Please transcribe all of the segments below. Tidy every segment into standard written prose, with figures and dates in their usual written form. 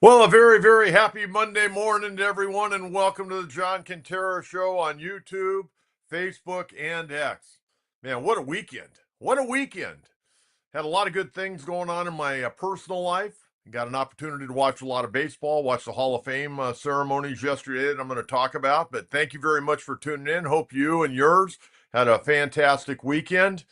Well, a very, very happy Monday morning to everyone, and welcome to the John Kentera Show on YouTube, Facebook, and X. Man, what a weekend! What a weekend! Had a lot of good things going on in my personal life. Got an opportunity to watch a lot of baseball, watch the Hall of Fame ceremonies yesterday that I'm going to talk about. But thank you very much for tuning in. Hope you and yours had a fantastic weekend.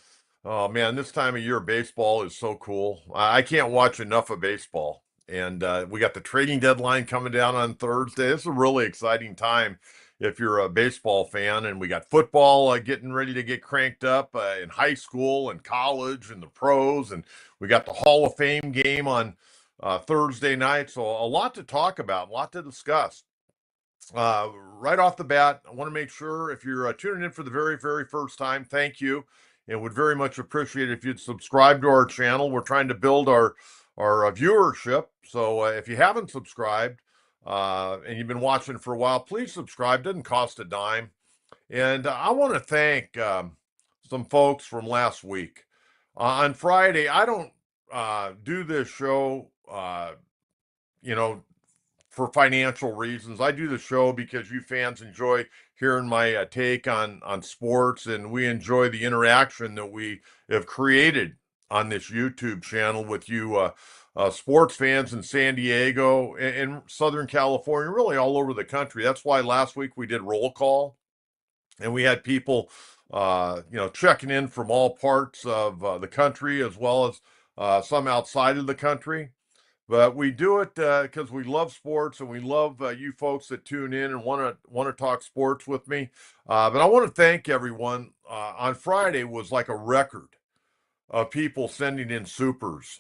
Oh man, this time of year, baseball is so cool. I can't watch enough of baseball. And we got the trading deadline coming down on Thursday. It's a really exciting time if you're a baseball fan. And we got football getting ready to get cranked up in high school and college and the pros. And we got the Hall of Fame game on Thursday night. So a lot to talk about, a lot to discuss. Right off the bat, I want to make sure if you're tuning in for the very, very first time, thank you, and would very much appreciate it if you'd subscribe to our channel. We're trying to build our viewership, so if you haven't subscribed and you've been watching for a while, please subscribe. Doesn't cost a dime. And I want to thank some folks from last week. On Friday, I don't do this show, you know, for financial reasons. I do the show because you fans enjoy hearing my take on sports, and we enjoy the interaction that we have created on this YouTube channel with you sports fans in San Diego and Southern California, really all over the country. That's why last week we did roll call, and we had people, checking in from all parts of the country as well as some outside of the country. But we do it because we love sports and we love you folks that tune in and want to talk sports with me. But I want to thank everyone. On Friday was like a record of people sending in supers,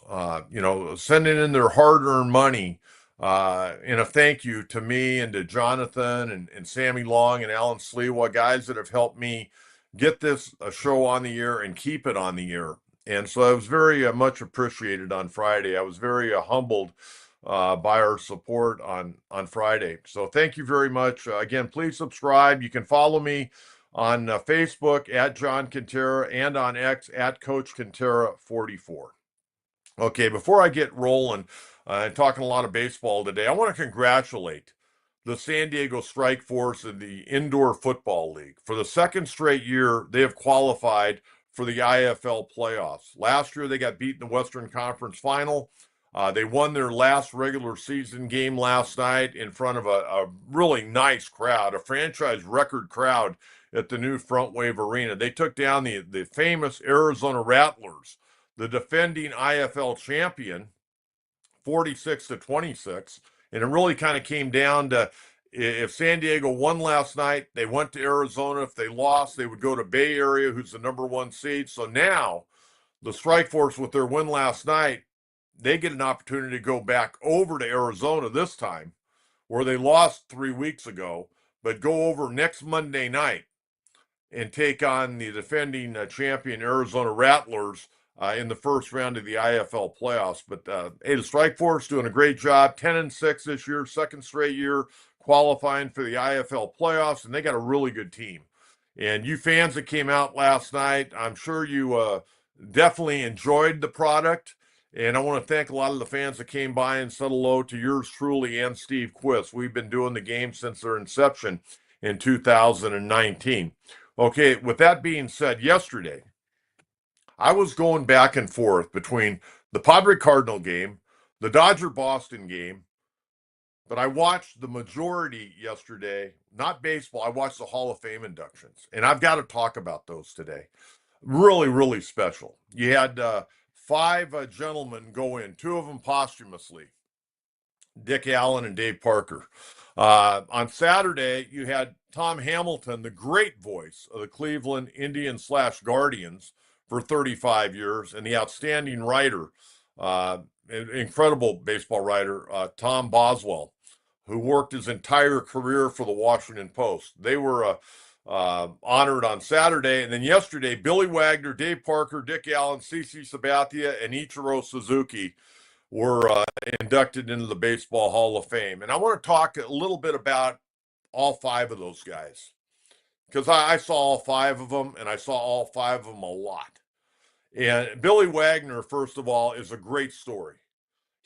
sending in their hard-earned money in a thank you to me and to Jonathan and Sammy Long and Alan Slewa, guys that have helped me get this show on the air and keep it on the air. And so I was very much appreciated on Friday. I was very humbled by our support on Friday. So thank you very much. Again, please subscribe. You can follow me on Facebook at John Kentera and on X at Coach Kentera 44. Okay, before I get rolling and talking a lot of baseball today, I want to congratulate the San Diego Strike Force in the Indoor Football League. For the second straight year, they have qualified for the IFL playoffs. Last year, they got beat in the Western Conference Final. They won their last regular season game last night in front of a really nice crowd, a franchise record crowd at the new Front Wave Arena. They took down the famous Arizona Rattlers, the defending IFL champion, 46-26. And it really kind of came down to if San Diego won last night, they went to Arizona. If they lost, they would go to Bay Area, who's the number one seed. So now the Strike Force, with their win last night, they get an opportunity to go back over to Arizona this time, where they lost 3 weeks ago, but go over next Monday night and take on the defending champion Arizona Rattlers in the first round of the IFL playoffs. But hey, the Strike Force doing a great job, 10-6 this year, second straight year qualifying for the IFL playoffs, and they got a really good team. And you fans that came out last night, I'm sure you definitely enjoyed the product. And I want to thank a lot of the fans that came by and said hello to yours truly and Steve Quist. We've been doing the game since their inception in 2019. Okay, with that being said, yesterday, I was going back and forth between the Padre Cardinal game, the Dodger Boston game, but I watched the majority yesterday, not baseball, I watched the Hall of Fame inductions, and I've got to talk about those today. Really, really special. You had five gentlemen go in, two of them posthumously, Dick Allen and Dave Parker. On Saturday, you had Tom Hamilton, the great voice of the Cleveland Indians/Guardians for 35 years, and the outstanding writer, incredible baseball writer, Tom Boswell, who worked his entire career for the Washington Post. They were honored on Saturday. And then yesterday, Billy Wagner, Dave Parker, Dick Allen, CC Sabathia, and Ichiro Suzuki were inducted into the Baseball Hall of Fame. And I want to talk a little bit about all five of those guys, because I saw all five of them, and I saw all five of them a lot. And Billy Wagner, first of all, is a great story.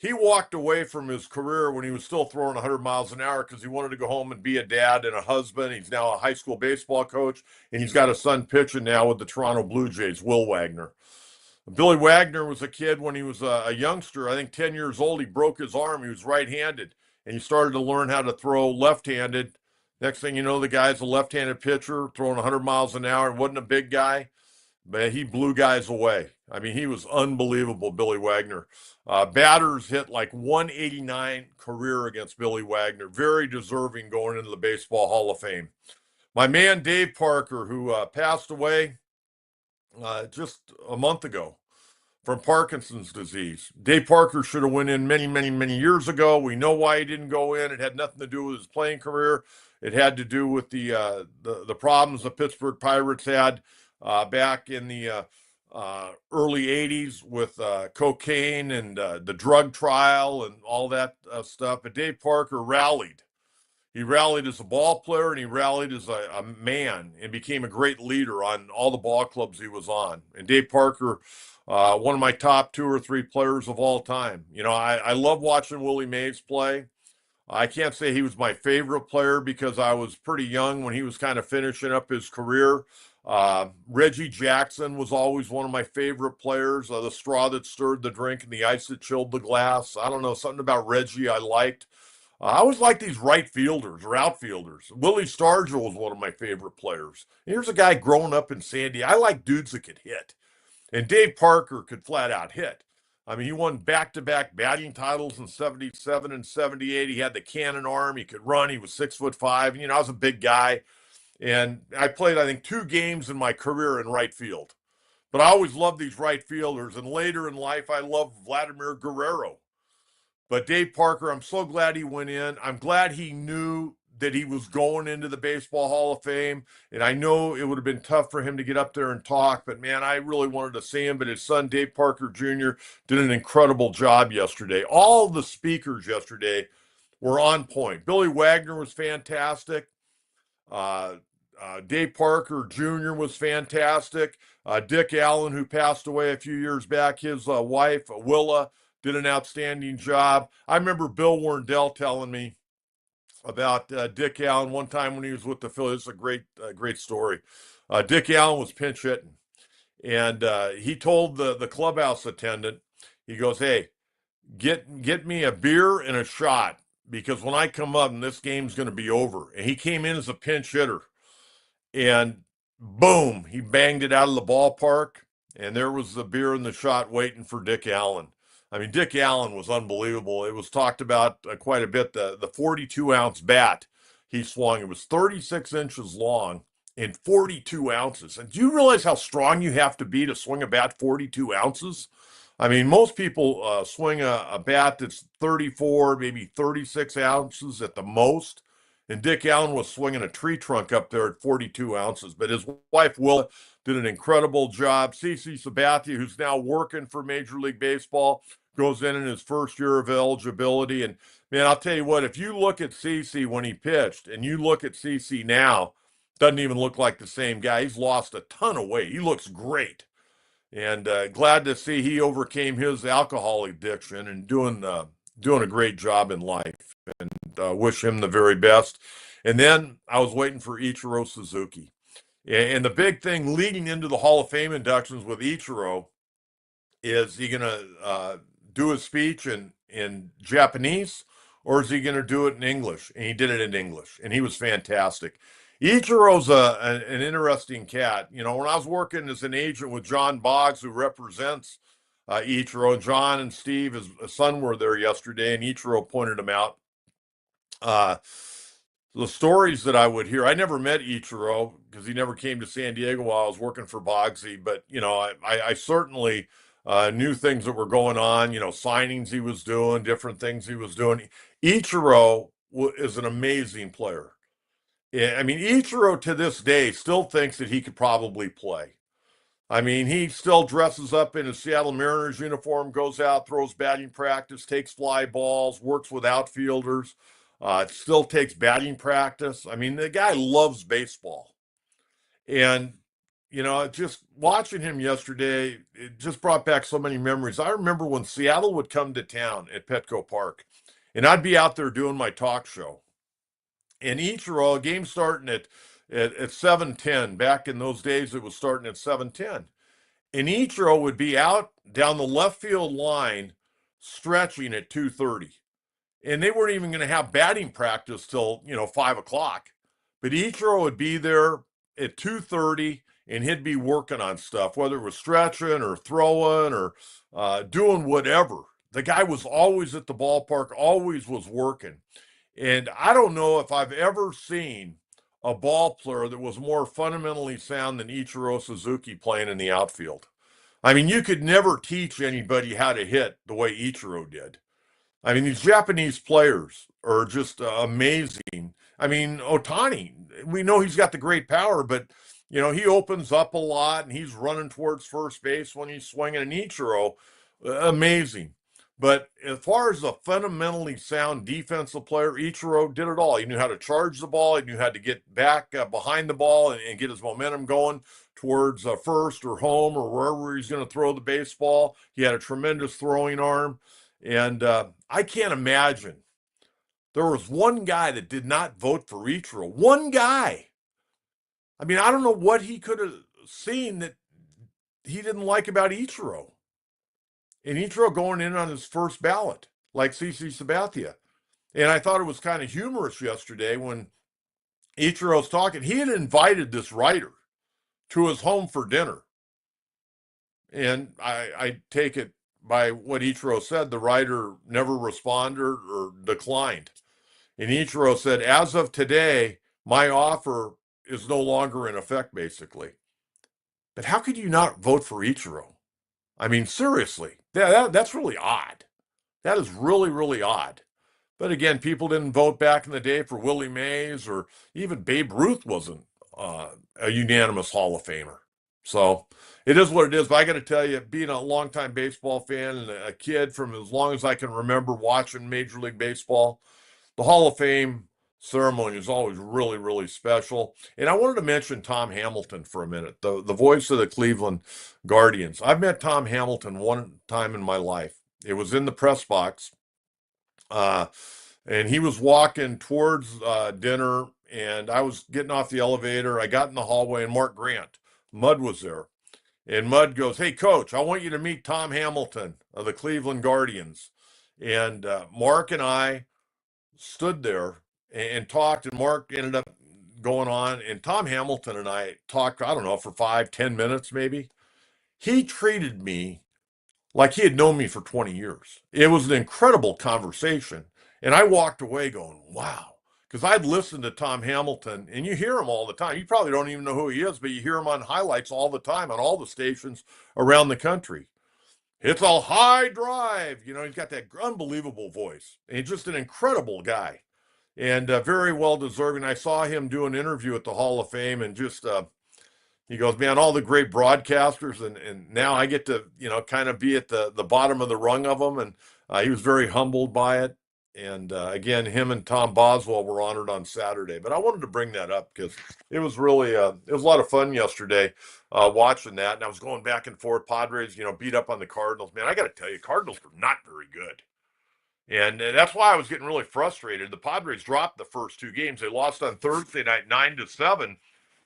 he walked away from his career when he was still throwing 100 miles an hour because he wanted to go home and be a dad and a husband. He's now a high school baseball coach, and he's got a son pitching now with the Toronto Blue Jays, Will Wagner. Billy Wagner was a kid when he was a youngster, I think 10 years old. He broke his arm. He was right handed, and he started to learn how to throw left handed. Next thing you know, the guy's a left handed pitcher throwing 100 miles an hour and wasn't a big guy, but he blew guys away. I mean, he was unbelievable, Billy Wagner. Batters hit like 189 career against Billy Wagner. Very deserving going into the Baseball Hall of Fame. My man, Dave Parker, who passed away just a month ago from Parkinson's disease. Dave Parker should have went in many, many, many years ago. We know why he didn't go in. It had nothing to do with his playing career. It had to do with the problems the Pittsburgh Pirates had back in the early 80s with cocaine and the drug trial and all that stuff. But Dave Parker rallied. He rallied as a ball player and he rallied as a man and became a great leader on all the ball clubs he was on. And Dave Parker, one of my top 2 or 3 players of all time. You know, I love watching Willie Mays play. I can't say he was my favorite player because I was pretty young when he was kind of finishing up his career. Reggie Jackson was always one of my favorite players. The straw that stirred the drink and the ice that chilled the glass. I don't know, something about Reggie I liked. I always like these right fielders or outfielders. Willie Stargell was one of my favorite players. Here's a guy growing up in Sandy. I like dudes that could hit. And Dave Parker could flat out hit. I mean, he won back-to-back batting titles in 77 and 78. He had the cannon arm. He could run. He was 6'5". You know, I was a big guy. And I played, I think, 2 games in my career in right field. But I always loved these right fielders. And later in life, I loved Vladimir Guerrero. But Dave Parker, I'm so glad he went in. I'm glad he knew that he was going into the Baseball Hall of Fame. And I know it would have been tough for him to get up there and talk, but man, I really wanted to see him. But his son, Dave Parker Jr., did an incredible job yesterday. All the speakers yesterday were on point. Billy Wagner was fantastic. Dave Parker Jr. was fantastic. Dick Allen, who passed away a few years back, his wife, Willa, did an outstanding job. I remember Bill Warndell telling me about Dick Allen one time when he was with the Phillies. It's a great story. Dick Allen was pinch hitting, and he told the clubhouse attendant, he goes, "Hey, get me a beer and a shot because when I come up and this game's going to be over." And he came in as a pinch hitter, and boom, he banged it out of the ballpark, and there was the beer and the shot waiting for Dick Allen. I mean, Dick Allen was unbelievable. It was talked about quite a bit. The 42-ounce bat he swung, it was 36 inches long and 42 ounces. And do you realize how strong you have to be to swing a bat 42 ounces? I mean, most people swing a bat that's 34, maybe 36 ounces at the most. And Dick Allen was swinging a tree trunk up there at 42 ounces. But his wife, Willa, did an incredible job. CC Sabathia, who's now working for Major League Baseball, goes in his first year of eligibility. And, man, I'll tell you what, if you look at CC when he pitched and you look at CC now, doesn't even look like the same guy. He's lost a ton of weight. He looks great. And glad to see he overcame his alcohol addiction and doing a great job in life. And wish him the very best. And then I was waiting for Ichiro Suzuki. And the big thing leading into the Hall of Fame inductions with Ichiro is he going to do his speech in Japanese or is he going to do it in English? And he did it in English, and he was fantastic. Ichiro's an interesting cat. You know, when I was working as an agent with John Boggs, who represents Ichiro, John and Steve, his son, were there yesterday, and Ichiro pointed him out. The stories that I would hear, I never met Ichiro because he never came to San Diego while I was working for Boggsy, but, you know, I certainly knew things that were going on, you know, signings he was doing, different things he was doing. Ichiro is an amazing player. I mean, Ichiro to this day still thinks that he could probably play. I mean, he still dresses up in his Seattle Mariners uniform, goes out, throws batting practice, takes fly balls, works with outfielders, still takes batting practice. I mean, the guy loves baseball. And just watching him yesterday, it just brought back so many memories. I remember when Seattle would come to town at Petco Park, and I'd be out there doing my talk show. And Ichiro, game starting at 7:10. Back in those days, it was starting at 7:10. And Ichiro would be out down the left field line stretching at 2:30. And they weren't even going to have batting practice till 5 o'clock. But Ichiro would be there at 2:30, and he'd be working on stuff, whether it was stretching or throwing or doing whatever. The guy was always at the ballpark, always was working. And I don't know if I've ever seen a ball player that was more fundamentally sound than Ichiro Suzuki playing in the outfield. I mean, you could never teach anybody how to hit the way Ichiro did. I mean, these Japanese players are just amazing. I mean, Otani, we know he's got the great power, but he opens up a lot and he's running towards first base when he's swinging an Ichiro. Amazing. But as far as a fundamentally sound defensive player, Ichiro did it all. He knew how to charge the ball. He knew how to get back behind the ball and get his momentum going towards first or home or wherever he's going to throw the baseball. He had a tremendous throwing arm. And I can't imagine there was one guy that did not vote for Ichiro. One guy. I mean, I don't know what he could have seen that he didn't like about Ichiro. And Ichiro going in on his first ballot, like CC Sabathia. And I thought it was kind of humorous yesterday when Ichiro's talking. He had invited this writer to his home for dinner. And I take it by what Ichiro said, the writer never responded or declined. And Ichiro said, as of today, my offer is no longer in effect, basically. But how could you not vote for Ichiro? I mean, seriously, that's really odd. That is really, really odd. But again, people didn't vote back in the day for Willie Mays, or even Babe Ruth wasn't a unanimous Hall of Famer. So it is what it is. But I got to tell you, being a longtime baseball fan and a kid from as long as I can remember watching Major League Baseball, the Hall of Fame ceremony is always really, really special. And I wanted to mention Tom Hamilton for a minute, the voice of the Cleveland Guardians. I've met Tom Hamilton one time in my life. It was in the press box. And he was walking towards dinner, and I was getting off the elevator. I got in the hallway, and Mark Grant, Mud, was there. And Mud goes, "Hey, Coach, I want you to meet Tom Hamilton of the Cleveland Guardians." And Mark and I stood there and talked, and Mark ended up going on. And Tom Hamilton and I talked, I don't know, for 5-10 minutes maybe. He treated me like he had known me for 20 years. It was an incredible conversation. And I walked away going, wow. Because I'd listened to Tom Hamilton, and you hear him all the time. You probably don't even know who he is, but you hear him on highlights all the time on all the stations around the country. It's a high drive. He's got that unbelievable voice. And he's just an incredible guy and very well deserving. I saw him do an interview at the Hall of Fame, and just he goes, "Man, all the great broadcasters, and now I get to, kind of be at the bottom of the rung of them." And he was very humbled by it. And again, him and Tom Boswell were honored on Saturday. But I wanted to bring that up because it was really, it was a lot of fun yesterday watching that. And I was going back and forth. Padres, beat up on the Cardinals. Man, I got to tell you, Cardinals are not very good. And that's why I was getting really frustrated. The Padres dropped the first two games. They lost on Thursday night 9-7.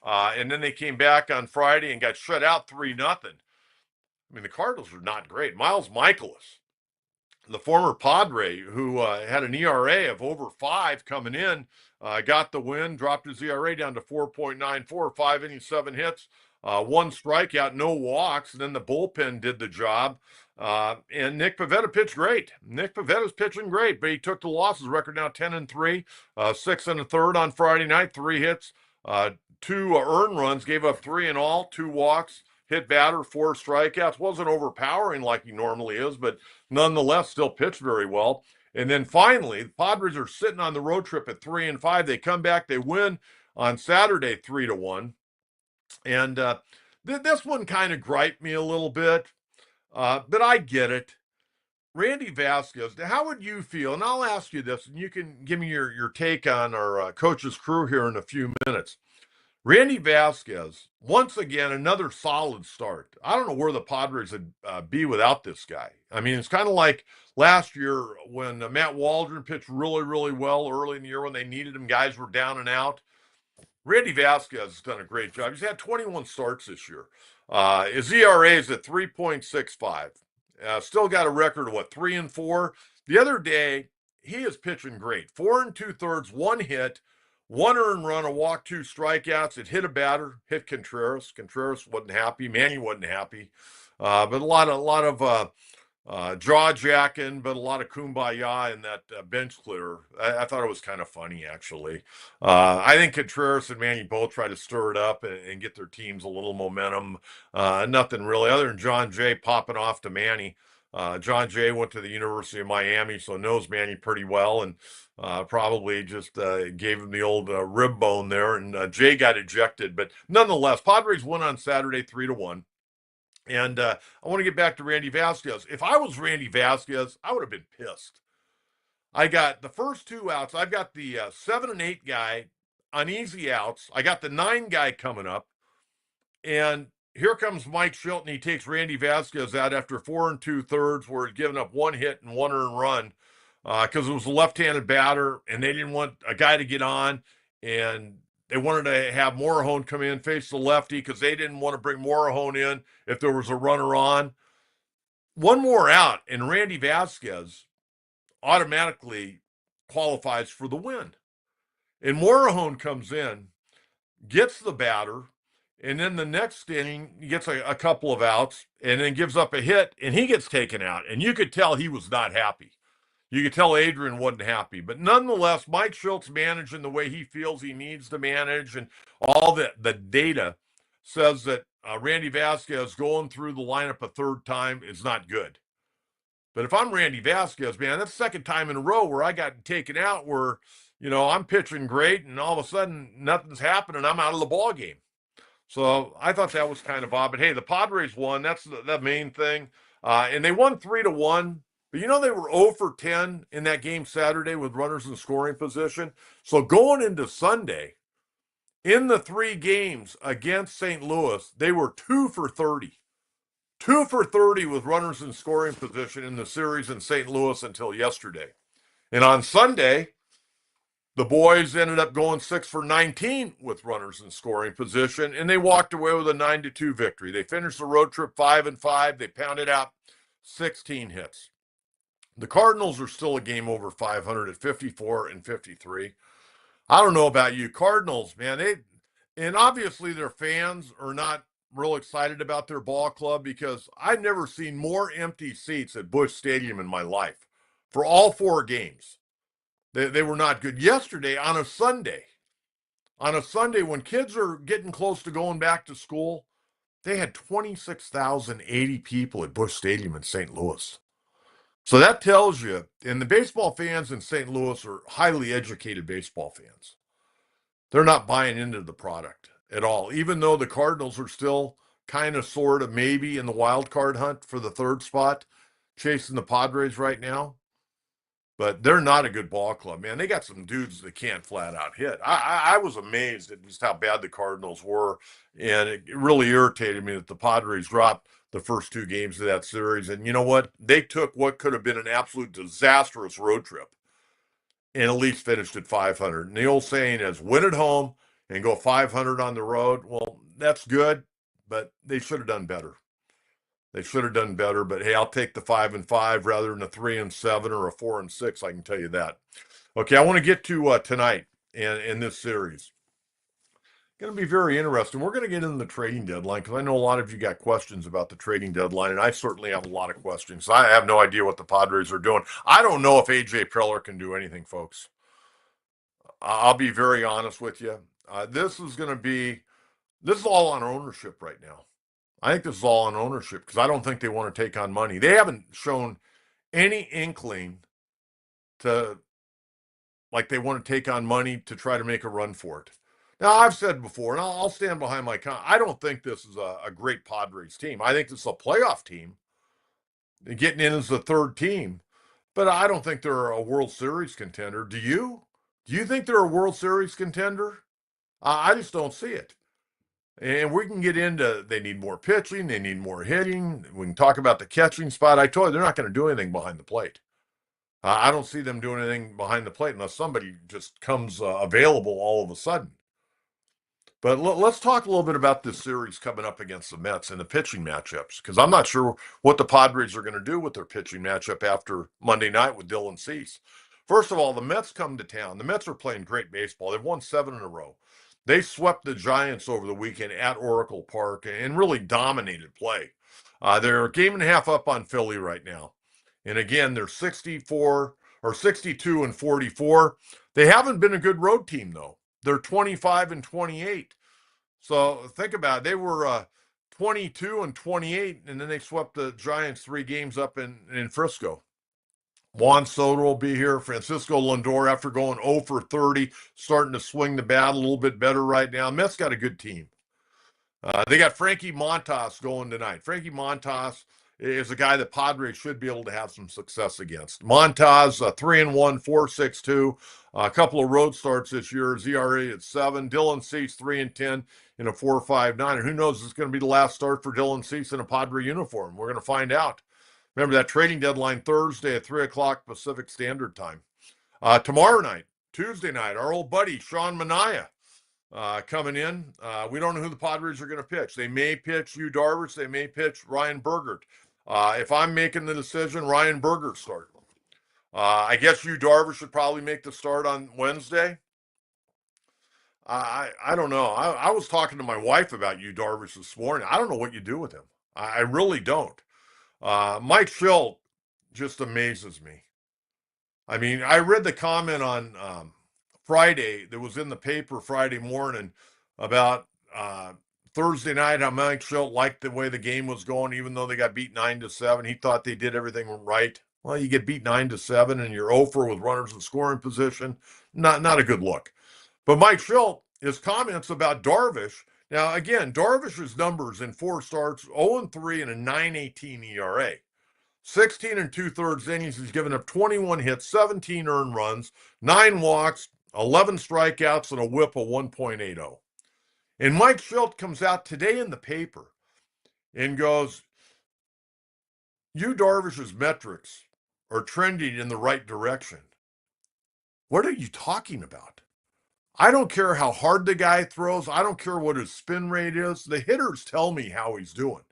And then they came back on Friday and got shut out 3-0. I mean, the Cardinals are not great. Miles Michaelis, the former Padre, who had an ERA of over 5 coming in, got the win, dropped his ERA down to 4.94, 5 innings, 7 hits, 1 strikeout, no walks, and then the bullpen did the job. And Nick Pivetta pitched great. Nick Pivetta's pitching great, but he took the losses. Record now 10-3, 6 1/3 on Friday night, 3 hits, 2 earned runs, gave up 3 in all, 2 walks, hit batter, 4 strikeouts. Wasn't overpowering like he normally is, but nonetheless still pitched very well. And then finally, the Padres are sitting on the road trip at 3-5. They come back, they win on Saturday 3-1. And this one kind of griped me a little bit, but I get it. Randy Vasquez, how would you feel? And I'll ask you this, and you can give me your take on our coach's crew here in a few minutes. Randy Vasquez, once again, another solid start. I don't know where the Padres would be without this guy. I mean, it's kind of like last year when Matt Waldron pitched really, really well early in the year when they needed him. Guys were down and out. Randy Vasquez has done a great job. He's had 21 starts this year. His ERA is at 3.65. Still got a record of 3-4. The other day, he is pitching great. 4 2/3, 1 hit, 1 earned run, a walk, 2 strikeouts. It hit a batter, hit Contreras. Contreras wasn't happy. Manny wasn't happy. But a lot of jaw jacking, but a lot of kumbaya in that bench clear. I thought it was kind of funny, actually. I think Contreras and Manny both try to stir it up and get their teams a little momentum. Nothing really, other than John Jay popping off to Manny. John Jay went to the University of Miami, so knows Manny pretty well, and probably just gave him the old rib bone there. And Jay got ejected, but nonetheless, Padres won on Saturday 3-1. And I want to get back to Randy Vasquez. If I was Randy Vasquez, I would have been pissed. I got the first 2 outs. I've got the 7 and 8 guy on easy outs. I got the 9 guy coming up. And here comes Mike Shilton. He takes Randy Vasquez out after 4 2/3, where he'd given up 1 hit and 1 earned run because it was a left-handed batter, and they didn't want a guy to get on. And they wanted to have Morahone come in, face the lefty, because they didn't want to bring Morahone in if there was a runner on. One more out, and Randy Vasquez automatically qualifies for the win. And Morahone comes in, gets the batter, and then the next inning, he gets a couple of outs, and then gives up a hit, and he gets taken out. And you could tell he was not happy. You could tell Adrian wasn't happy. But nonetheless, Mike Schultz managing the way he feels he needs to manage, and all the data says that Randy Vasquez going through the lineup a third time is not good. But if I'm Randy Vasquez, man, that's the second time in a row where I got taken out where, I'm pitching great, and all of a sudden nothing's happening. I'm out of the ball game. So I thought that was kind of odd. But hey, the Padres won. That's the main thing. And they won 3-1. But they were 0 for 10 in that game Saturday with runners in scoring position. So going into Sunday, in the 3 games against St. Louis, they were 2 for 30. 2 for 30 with runners in scoring position in the series in St. Louis until yesterday. And on Sunday, the boys ended up going 6 for 19 with runners in scoring position, and they walked away with a 9-2 victory. They finished the road trip 5-5. They pounded out 16 hits. The Cardinals are still a game over 500 at 54-53. I don't know about you. Cardinals, man, and obviously their fans are not real excited about their ball club, because I've never seen more empty seats at Busch Stadium in my life for all 4 games. They were not good. Yesterday, on a Sunday when kids are getting close to going back to school, they had 26,080 people at Busch Stadium in St. Louis. So that tells you, and the baseball fans in St. Louis are highly educated baseball fans. They're not buying into the product at all, even though the Cardinals are still kind of, sort of, maybe in the wild card hunt for the 3rd spot, chasing the Padres right now. But they're not a good ball club, man. They got some dudes that can't flat out hit. I was amazed at just how bad the Cardinals were, and it really irritated me that the Padres dropped the first 2 games of that series. And you know what? They took what could have been an absolute disastrous road trip and at least finished at 500. And the old saying is, win at home and go 500 on the road. Well, that's good, but they should have done better. They should have done better, but hey, I'll take the 5-5 rather than a 3-7 or a 4-6. I can tell you that. Okay, I want to get to tonight in this series. Going to be very interesting. We're going to get into the trading deadline, because I know a lot of you got questions about the trading deadline, and I certainly have a lot of questions. I have no idea what the Padres are doing. I don't know if AJ Preller can do anything, folks. I'll be very honest with you. This is all on ownership right now. I think this is all on ownership, because I don't think they want to take on money. They haven't shown any inkling to, like, they want to take on money to try to make a run for it. Now, I've said before, and I'll stand behind my comment, I don't think this is a great Padres team. I think this is a playoff team. They're getting in as the 3rd team, but I don't think they're a World Series contender. Do you? Do you think they're a World Series contender? I just don't see it. And we can get into they need more pitching, they need more hitting. We can talk about the catching spot. I told you they're not going to do anything behind the plate. I don't see them doing anything behind the plate unless somebody just comes available all of a sudden. But let's talk a little bit about this series coming up against the Mets and the pitching matchups, because I'm not sure what the Padres are going to do with their pitching matchup after Monday night with Dylan Cease. First of all, the Mets come to town. The Mets are playing great baseball. They've won 7 in a row. They swept the Giants over the weekend at Oracle Park and really dominated play. They're a game and a half up on Philly right now. And again, they're 64 or 62 and 44. They haven't been a good road team, though. They're 25 and 28. So think about it. They were 22 and 28, and then they swept the Giants 3 games up in Frisco. Juan Soto will be here. Francisco Lindor, after going 0 for 30, starting to swing the bat a little bit better right now. Mets got a good team. They got Frankie Montas going tonight. Frankie Montas is a guy that Padres should be able to have some success against. Montas, 3-1, 4.62, a couple of road starts this year. His ERA at 7. Dylan Cease 3-10 in a 4.59. And who knows? It's going to be the last start for Dylan Cease in a Padre uniform. We're going to find out. Remember that trading deadline Thursday at 3 o'clock Pacific Standard Time. Tomorrow night, Tuesday night, our old buddy Sean Manaea coming in. We don't know who the Padres are going to pitch. They may pitch Yu Darvish. They may pitch Ryan Bergert. If I'm making the decision, Ryan Bergert start. I guess Yu Darvish should probably make the start on Wednesday. I don't know. I was talking to my wife about Yu Darvish this morning. I don't know what you do with him. I really don't. Mike Schilt just amazes me. I mean, I read the comment on Friday that was in the paper Friday morning about Thursday night, how Manny Machado liked the way the game was going, even though they got beat 9-7. He thought they did everything right. Well, you get beat 9-7 and you're over with runners in scoring position. Not a good look. But Mike Schilt, his comments about Darvish. Now, again, Darvish's numbers in 4 starts, 0-3 and a 9.18 ERA. 16 2/3 innings, he's given up 21 hits, 17 earned runs, 9 walks, 11 strikeouts, and a whip of 1.80. And Mike Schilt comes out today in the paper and goes, Yu Darvish's metrics are trending in the right direction. What are you talking about? I don't care how hard the guy throws. I don't care what his spin rate is. The hitters tell me how he's doing.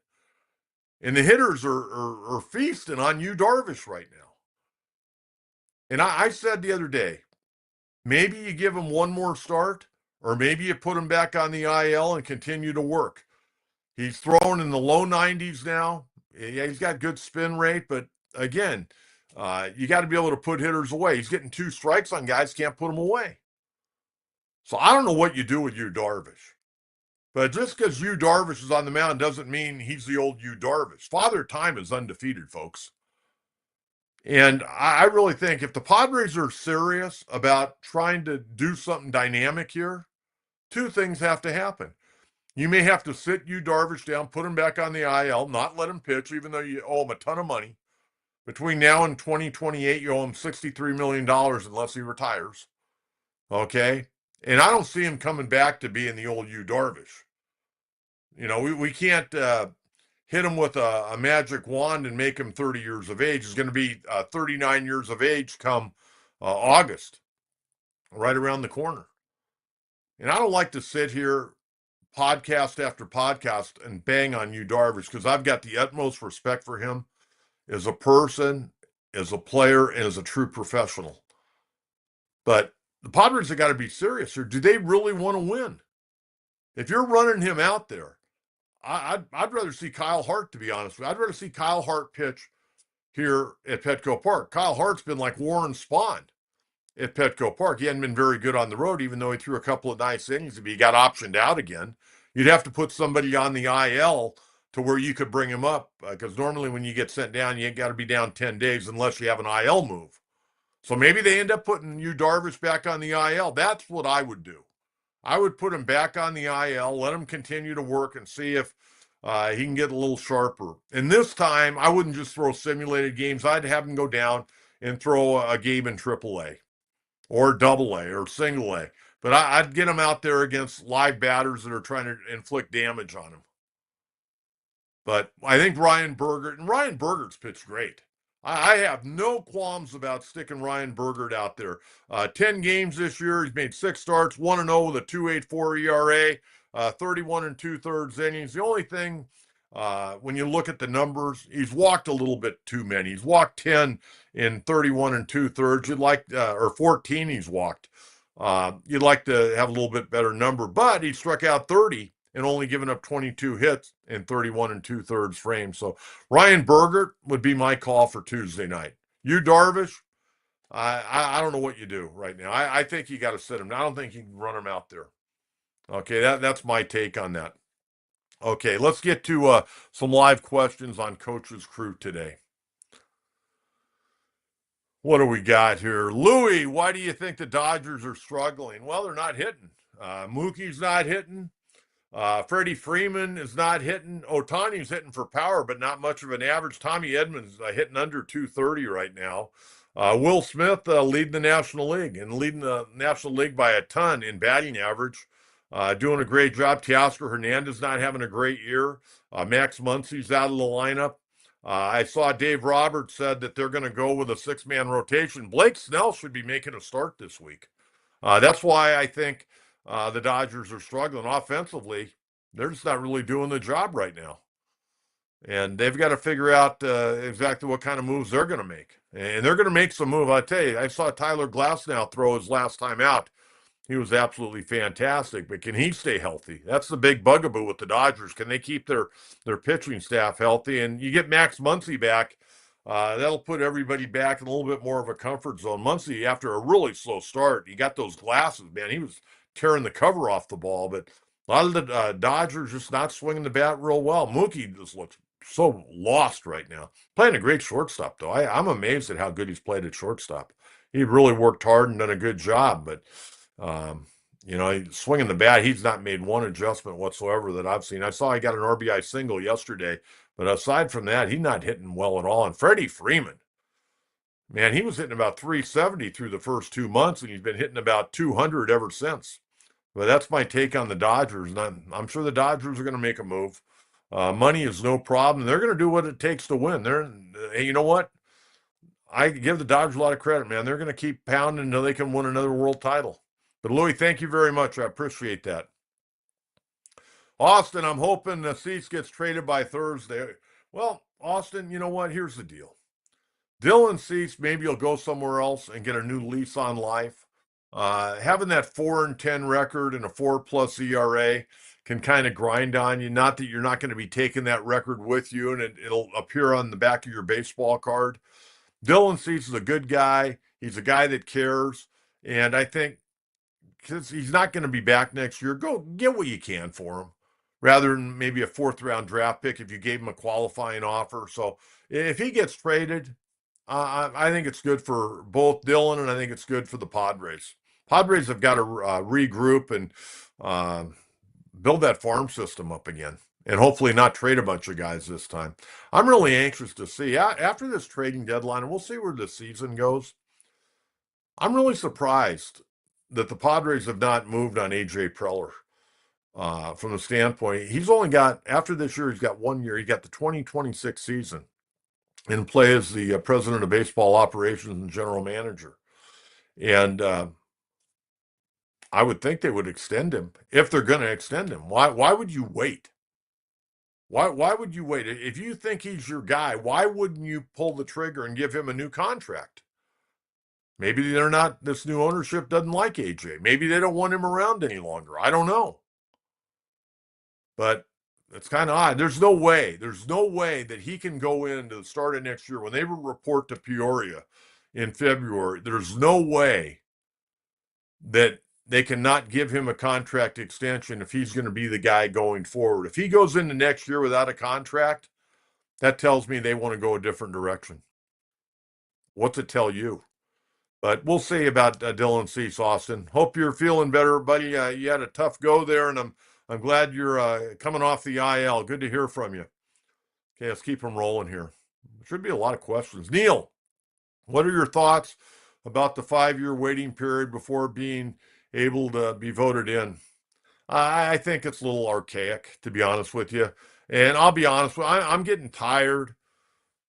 And the hitters are feasting on Yu Darvish right now. And I said the other day, maybe you give him one more start, or maybe you put him back on the IL and continue to work. He's throwing in the low 90s now. Yeah, he's got good spin rate, but again, you got to be able to put hitters away. He's getting 2 strikes on guys, can't put them away. So I don't know what you do with Yu Darvish. But just because Yu Darvish is on the mound doesn't mean he's the old Yu Darvish. Father Time is undefeated, folks. And I really think if the Padres are serious about trying to do something dynamic here, 2 things have to happen. You may have to sit Yu Darvish down, put him back on the IL, not let him pitch, even though you owe him a ton of money. Between now and 2028, you owe him $63 million unless he retires. Okay? And I don't see him coming back to being the old Yu Darvish. You know, we can't hit him with a magic wand and make him 30 years of age. He's going to be 39 years of age come August, right around the corner. And I don't like to sit here podcast after podcast and bang on Yu Darvish because I've got the utmost respect for him as a person, as a player, and as a true professional. But the Padres have got to be serious here. Do they really want to win? If you're running him out there, I'd rather see Kyle Hart, to be honest with you. I'd rather see Kyle Hart pitch here at Petco Park. Kyle Hart's been like Warren Spahn at Petco Park. He hadn't been very good on the road, even though he threw a couple of nice innings. If he got optioned out again, you'd have to put somebody on the IL to where you could bring him up, because normally when you get sent down, you ain't got to be down 10 days unless you have an IL move. So maybe they end up putting Yu Darvish back on the IL. That's what I would do. I would put him back on the IL, let him continue to work and see if he can get a little sharper. And this time, I wouldn't just throw simulated games. I'd have him go down and throw a game in AAA or AA or single A. But I'd get him out there against live batters that are trying to inflict damage on him. But I think Ryan Bergert's pitched great. I have no qualms about sticking Ryan Bergert out there. 10 games this year. He's made 6 starts, 1-0 with a 2.84 ERA, 31 and 2/3 innings. The only thing, when you look at the numbers, he's walked a little bit too many. He's walked 10 in 31 and 2/3. You'd like, or 14 he's walked. You'd like to have a little bit better number, but he struck out 30 and only given up 22 hits in 31 and 2/3 frames. So Ryan Bergert would be my call for Tuesday night. You, Darvish, I don't know what you do right now. I think you got to sit him. I don't think you can run him out there. Okay, that's my take on that. Okay, let's get to some live questions on Coach's Crew today. What do we got here? Louie, why do you think the Dodgers are struggling? Well, they're not hitting. Mookie's not hitting. Freddie Freeman is not hitting. Ohtani's hitting for power, but not much of an average. Tommy Edmonds hitting under 230 right now. Will Smith leading the National League and leading the National League by a ton in batting average. Doing a great job. Teoscar Hernandez not having a great year. Max Muncy's out of the lineup. I saw Dave Roberts said that they're going to go with a 6-man rotation. Blake Snell should be making a start this week. That's why I think the Dodgers are struggling offensively. They're just not really doing the job right now. And they've got to figure out exactly what kind of moves they're going to make. And they're going to make some move. I tell you, I saw Tyler Glasnow throw his last time out. He was absolutely fantastic, but can he stay healthy? That's the big bugaboo with the Dodgers. Can they keep their pitching staff healthy? And you get Max Muncy back, that'll put everybody back in a little bit more of a comfort zone. Muncy, after a really slow start, he got those glasses, man. He was tearing the cover off the ball, but a lot of the Dodgers just not swinging the bat real well. Mookie just looks so lost right now. Playing a great shortstop, though. I'm amazed at how good he's played at shortstop. He really worked hard and done a good job, but swinging the bat, he's not made one adjustment whatsoever that I've seen. I saw he got an RBI single yesterday, but aside from that, he's not hitting well at all. And Freddie Freeman, man, he was hitting about 370 through the first 2 months, and he's been hitting about 200 ever since. But that's my take on the Dodgers, and I'm sure the Dodgers are going to make a move. Money is no problem. They're going to do what it takes to win. Hey, you know what? I give the Dodgers a lot of credit, man. They're going to keep pounding until they can win another world title. But Louis, thank you very much. I appreciate that. Austin, I'm hoping the Cease gets traded by Thursday. Well, Austin, you know what? Here's the deal. Dylan Cease, maybe he'll go somewhere else and get a new lease on life. Having that 4-10 record and a 4+ ERA can kind of grind on you. Not that you're not going to be taking that record with you and it'll appear on the back of your baseball card. Dylan Cease is a good guy. He's a guy that cares. And I think because he's not going to be back next year, go get what you can for him rather than maybe a 4th-round draft pick if you gave him a qualifying offer. So if he gets traded, I think it's good for both Dylan and I think it's good for the Padres. Padres have got to regroup and build that farm system up again and hopefully not trade a bunch of guys this time. I'm really anxious to see. After this trading deadline, and we'll see where the season goes, I'm really surprised that the Padres have not moved on A.J. Preller from the standpoint. He's only got, after this year, he's got 1 year. He got the 2026 season and play as the president of baseball operations and general manager. And I would think they would extend him if they're going to extend him. Why would you wait? Why would you wait? If you think he's your guy, why wouldn't you pull the trigger and give him a new contract? Maybe they're not, this new ownership doesn't like AJ. Maybe they don't want him around any longer. I don't know. But it's kind of odd. There's no way that he can go into the start of next year when they report to Peoria in February. There's no way that they cannot give him a contract extension if he's going to be the guy going forward. If he goes into next year without a contract, that tells me they want to go a different direction. What's it tell you? But we'll see about Dylan Cease, Austin. Hope you're feeling better, buddy. You had a tough go there, and I'm glad you're coming off the IL. Good to hear from you. Okay, let's keep them rolling here. There should be a lot of questions. Neil, what are your thoughts about the 5-year waiting period before being able to be voted in. I think it's a little archaic, to be honest with you. And I'll be honest with you, I'm getting tired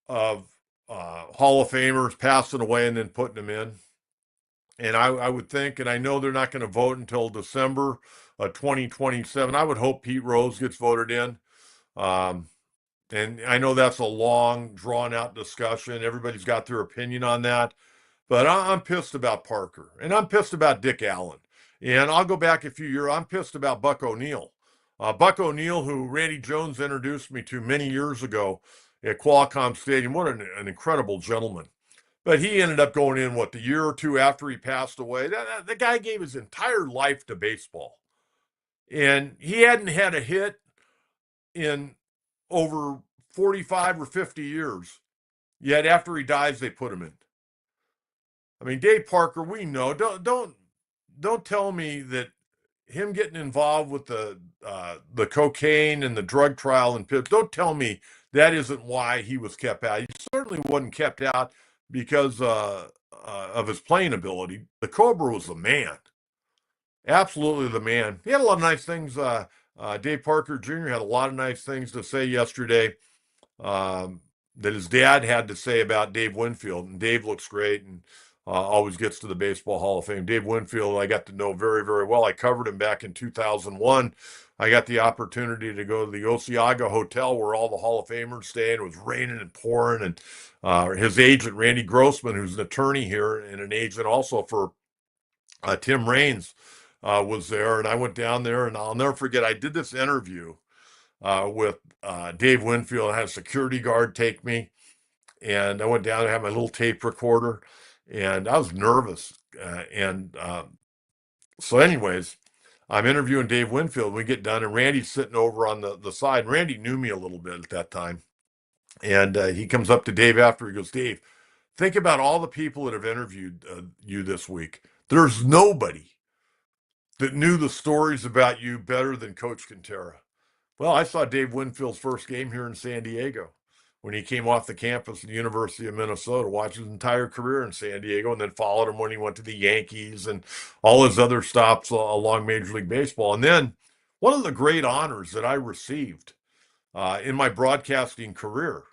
of Hall of Famers passing away and then putting them in. And I would think, and I know they're not going to vote until December 2027. I would hope Pete Rose gets voted in. Um, and I know that's a long, drawn out discussion. Everybody's got their opinion on that. But I'm pissed about Parker, and I'm pissed about Dick Allen. And I'll go back a few years. I'm pissed about Buck O'Neill. Buck O'Neill, who Randy Jones introduced me to many years ago at Qualcomm Stadium. What an incredible gentleman. But he ended up going in, the year or two after he passed away. The guy gave his entire life to baseball. And he hadn't had a hit in over 45 or 50 years. Yet after he dies, they put him in. I mean, Dave Parker, we know. Don't tell me that him getting involved with the cocaine and the drug trial and Pitt. Don't tell me that isn't why he was kept out. He certainly wasn't kept out because of his playing ability. The Cobra was the man, absolutely the man. He had a lot of nice things. Dave Parker Jr. had a lot of nice things to say yesterday. That his dad had to say about Dave Winfield. And Dave looks great and always gets to the Baseball Hall of Fame. Dave Winfield, I got to know very, very well. I covered him back in 2001. I got the opportunity to go to the Osiaga Hotel where all the Hall of Famers stay, and it was raining and pouring. And his agent, Randy Grossman, who's an attorney here and an agent also for Tim Raines, was there. And I went down there, and I'll never forget, I did this interview with Dave Winfield. I had a security guard take me, and I went down and had my little tape recorder, and I was nervous. So, anyways, I'm interviewing Dave Winfield. We get done, and Randy's sitting over on the side. Randy knew me a little bit at that time, and he comes up to Dave after. He goes, "Dave, think about all the people that have interviewed you this week. There's nobody that knew the stories about you better than Coach Kentera." Well, I saw Dave Winfield's first game here in San Diego when he came off the campus of the University of Minnesota, watched his entire career in San Diego, and then followed him when he went to the Yankees and all his other stops along Major League Baseball. And then one of the great honors that I received in my broadcasting career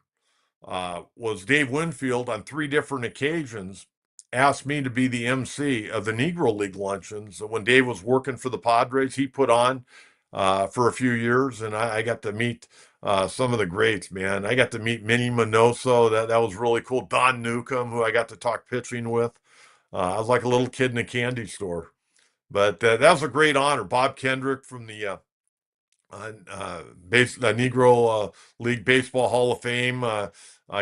was Dave Winfield on 3 different occasions asked me to be the MC of the Negro League luncheons. When Dave was working for the Padres, he put on for a few years, and I got to meet some of the greats, man. I got to meet Manny Machado. That was really cool. Don Newcomb, who I got to talk pitching with. I was like a little kid in a candy store. But that was a great honor. Bob Kendrick from the Negro League Baseball Hall of Fame. I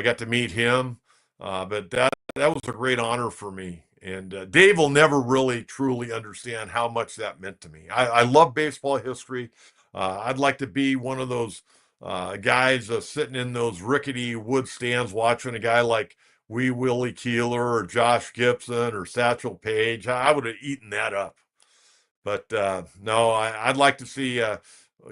got to meet him. But that was a great honor for me. And Dave will never really truly understand how much that meant to me. I love baseball history. I'd like to be one of those guys sitting in those rickety wood stands watching a guy like Wee Willie Keeler or Josh Gibson or Satchel Paige. I would have eaten that up. But no, I'd like to see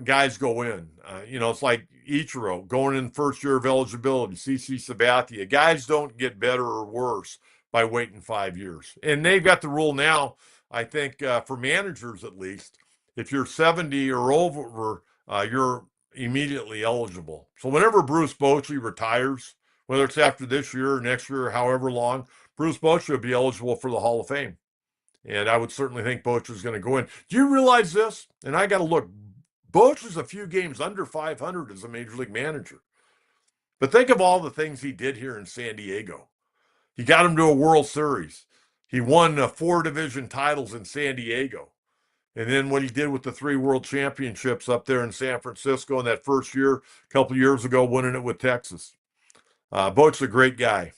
guys go in. It's like Ichiro going in first year of eligibility, CC Sabathia. Guys don't get better or worse by waiting 5 years. And they've got the rule now, I think, for managers at least, if you're 70 or over, you're immediately eligible. So whenever Bruce Bochy retires, whether it's after this year or next year or however long, Bruce Bochy will be eligible for the Hall of Fame. And I would certainly think Bochy is going to go in. Do you realize this? And I got to look. Bochy is a few games under 500 as a major league manager. But think of all the things he did here in San Diego. He got him to a World Series. He won 4 division titles in San Diego. And then what he did with the 3 world championships up there in San Francisco in that first year, a couple of years ago, winning it with Texas. Bochy's a great guy.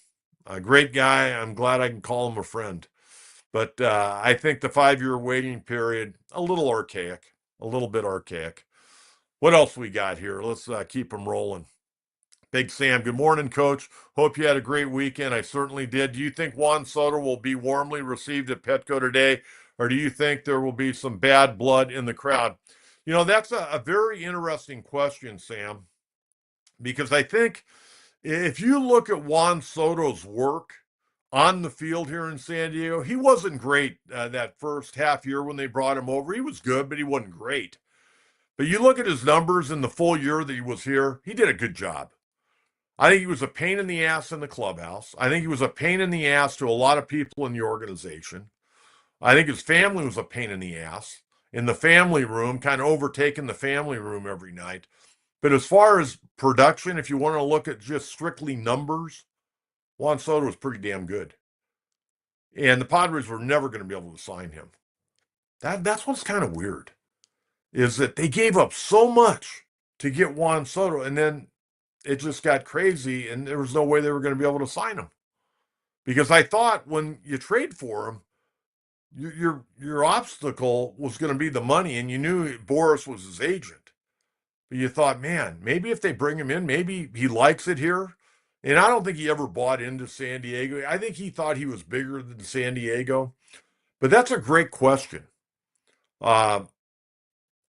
A great guy. I'm glad I can call him a friend. But I think the 5-year waiting period, a little archaic, a little bit archaic. What else we got here? Let's keep them rolling. Big Sam, good morning, Coach. Hope you had a great weekend. I certainly did. Do you think Juan Soto will be warmly received at Petco today, or do you think there will be some bad blood in the crowd? That's a very interesting question, Sam, because I think if you look at Juan Soto's work on the field here in San Diego. He wasn't great that first half year when they brought him over. He was good, but he wasn't great. But you look at his numbers in the full year that he was here, he did a good job. I think he was a pain in the ass in the clubhouse. I think he was a pain in the ass to a lot of people in the organization. I think his family was a pain in the ass in the family room, kind of overtaking the family room every night. But as far as production, if you want to look at just strictly numbers, Juan Soto was pretty damn good. And the Padres were never going to be able to sign him. That's what's kind of weird, is that they gave up so much to get Juan Soto, and then it just got crazy, and there was no way they were going to be able to sign him. Because I thought when you trade for him, your obstacle was going to be the money, and you knew Boris was his agent. But you thought, man, maybe if they bring him in, maybe he likes it here. And I don't think he ever bought into San Diego. I think he thought he was bigger than San Diego. But that's a great question. I